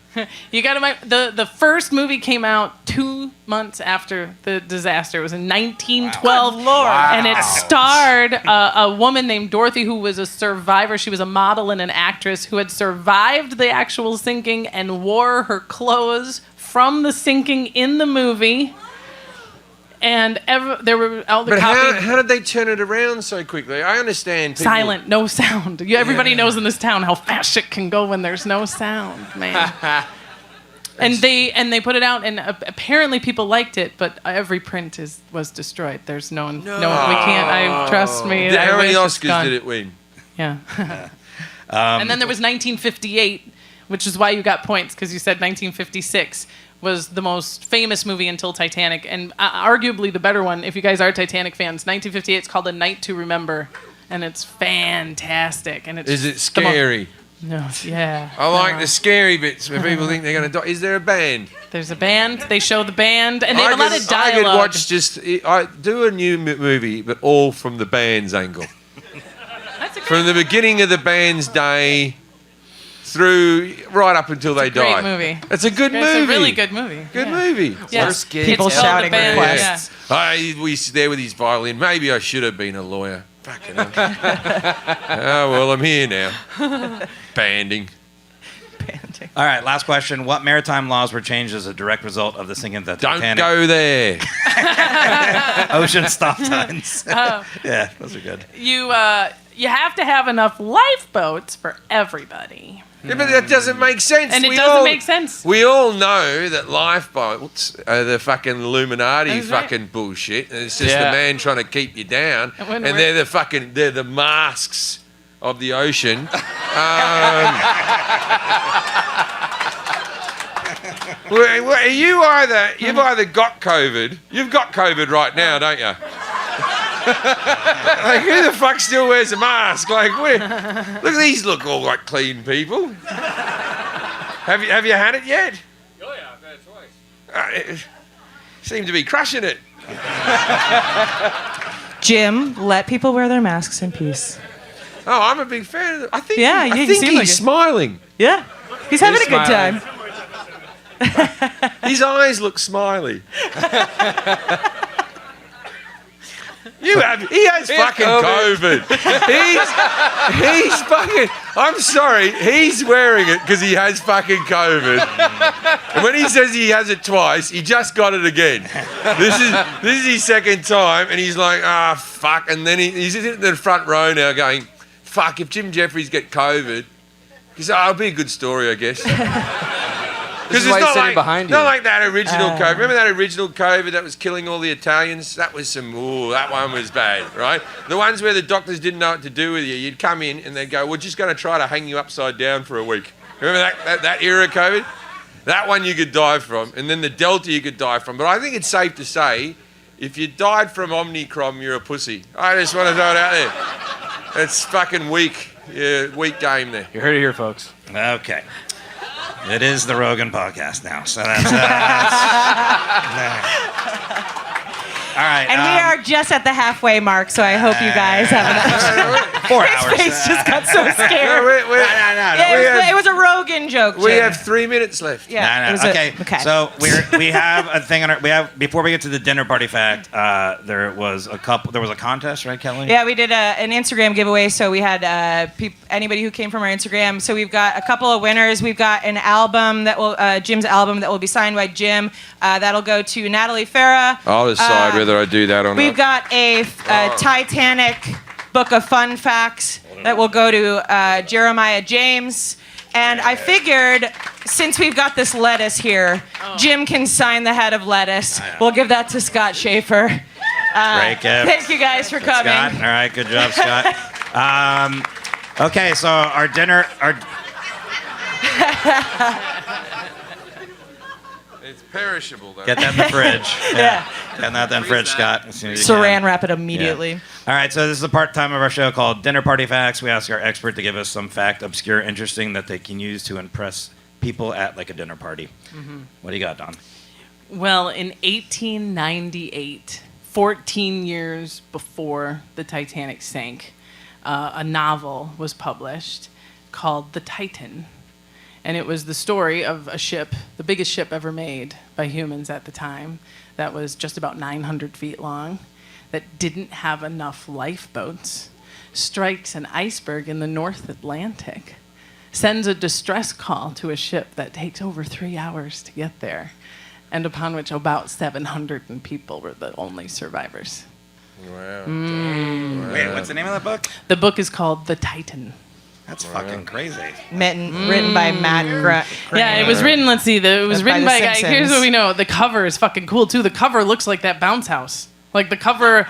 You got to the first movie came out 2 months after the disaster. It was in 1912, and it starred a woman named Dorothy who was a survivor. She was a model and an actress who had survived the actual sinking and wore her clothes from the sinking in the movie. And there were all the But copies. how did they turn it around so quickly? I understand. People... Silent, no sound. Everybody knows in this town how fast shit can go when there's no sound, man. and they put it out, and apparently people liked it, but every print was destroyed. There's no, we can't. Trust me. How many wish it's Oscars gone. did it win? Yeah. And then there was 1958, which is why you got points, because you said 1956 was the most famous movie until Titanic, and arguably the better one. If you guys are Titanic fans, 1958 is called A Night to Remember, and it's fantastic. And it's Is it scary? No, yeah. I like the scary bits where people think they're going to die. Is there a band? There's a band. They show the band, and they have a lot of dialogue. I could watch I do a new movie, but all from the band's angle. That's a great From the beginning of the band's day through right up until they die. Great movie. It's a good movie. It's a really good movie. Good movie. Yeah. Worst kids People It's called shouting The Band, requests. He's there with his violin. Maybe I should have been a lawyer. Fucking hell. Oh, well, I'm here now. Banding. All right, last question. What maritime laws were changed as a direct result of the sinking of the Don't Titanic? go there. Ocean stop signs. Yeah, those are good. You have to have enough lifeboats for everybody. Yeah, but that doesn't make sense. And it doesn't make sense. We all know that lifeboats are the fucking Illuminati That's right. fucking bullshit. And it's just the man trying to keep you down. And when they're the masks of the ocean. You've either got COVID. You've got COVID right now, don't you? Like, who the fuck still wears a mask? Like, look at these, look all like clean people. Have you had it yet? Oh yeah, I've had it twice. Seem to be crushing it. Jim, let people wear their masks in peace. Oh, I'm a big fan of it. I think, Yeah, I you think seem he's like it. smiling. Yeah, he's having a good smiling. time. His eyes look smiley. He has fucking COVID. He's fucking. I'm sorry. He's wearing it because he has fucking COVID. And when he says he has it twice, he just got it again. This is his second time, and he's like, fuck. And then he's in the front row now, going, fuck. If Jim Jefferies get COVID, because it'll be a good story, I guess. This is why he's sitting behind you. Not like that original COVID. Remember that original COVID that was killing all the Italians? That was that one was bad, right? The ones where the doctors didn't know what to do with you. You'd come in and they'd go, we're just going to try to hang you upside down for a week. Remember that era of COVID? That one you could die from. And then the Delta you could die from. But I think it's safe to say, if you died from Omicron, you're a pussy. I just want to throw it out there. It's fucking weak. Yeah, weak game there. You heard it here, folks. Okay. It is the Rogan podcast now, so that's all right. And we are just at the halfway mark, so I hope you guys have enough. 4 His hours. face just got so scared. No. Yeah, it was a Rogan joke. We Jim. have 3 minutes left. Yeah. it was Okay. okay. So we have a thing on our. Before we get to the dinner party fact. There was a contest, right, Kelly? Yeah, we did an Instagram giveaway. So we had anybody who came from our Instagram. So we've got a couple of winners. We've got an album that will Jim's album that will be signed by Jim. That'll go to Natalie Farah. I'll decide whether I do that or not. We've got a Titanic book of fun facts that will go to Jeremiah James. And I figured, since we've got this lettuce here, Jim can sign the head of lettuce. We'll give that to Scott Schaefer. Great gift. Thank you guys for coming. Scott. All right, good job, Scott. Okay, so our dinner. It's perishable, though. Get that in the fridge. Yeah. Get that in the fridge, Scott. As soon as you Saran can. wrap it immediately. Yeah. All right, so this is the part-time of our show called Dinner Party Facts. We ask our expert to give us some fact, obscure, interesting, that they can use to impress people at like a dinner party. Mm-hmm. What do you got, Don? Well, in 1898, 14 years before the Titanic sank, a novel was published called The Titan. And it was the story of a ship, the biggest ship ever made by humans at the time, that was just about 900 feet long, that didn't have enough lifeboats, strikes an iceberg in the North Atlantic, sends a distress call to a ship that takes over 3 hours to get there, and upon which about 700 people were the only survivors. Wow. Wait, what's the name of that book? The book is called The Titan. That's fucking crazy. Written by Matt Groening. Yeah, it was written. Let's see. It was written by a guy. Simpsons. Here's what we know. The cover is fucking cool too. The cover looks like that bounce house. Like the cover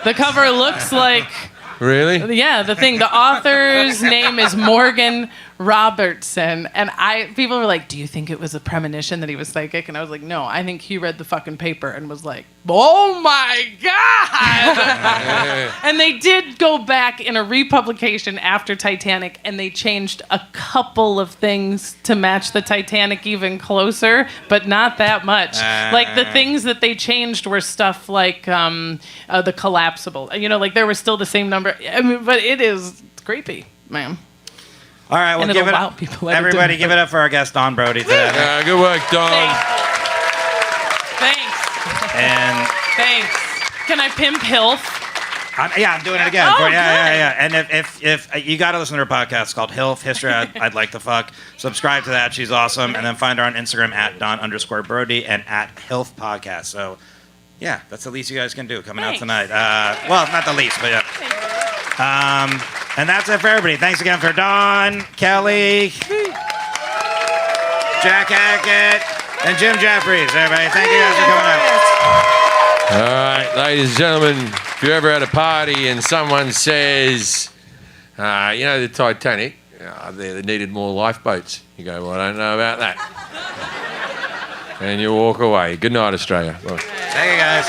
looks like. Really? Yeah, the thing. The author's name is Morgan Robertson, and people were like, "Do you think it was a premonition that he was psychic?" And I was like, "No, I think he read the fucking paper and was like, oh my god!" And they did go back in a republication after Titanic, and they changed a couple of things to match the Titanic even closer, but not that much. Like the things that they changed were stuff like the collapsible. You know, like there was still the same number. I mean, but it's creepy, man. All right, well, And give it'll it wow up. people at a Everybody, dinner give it up for our guest, Don Brodey, today. Good work, Don. Thanks. Thanks. Can I pimp Hilf? I'm doing it again. Oh, Yeah. And if you got to listen to her podcast, it's called Hilf History. I'd like to fuck. Subscribe to that. She's awesome. And then find her on Instagram at Don_Brodey and at Hilf Podcast. So, yeah, that's the least you guys can do coming out tonight. Well, not the least, but yeah. And that's it for everybody. Thanks again for Don, Kelly, Jack Hackett, and Jim Jefferies. Everybody, thank you guys for coming out. All right, ladies and gentlemen, if you're ever at a party and someone says, you know, the Titanic, they needed more lifeboats. You go, well, I don't know about that. And you walk away. Good night, Australia. Bye. Thank you, guys.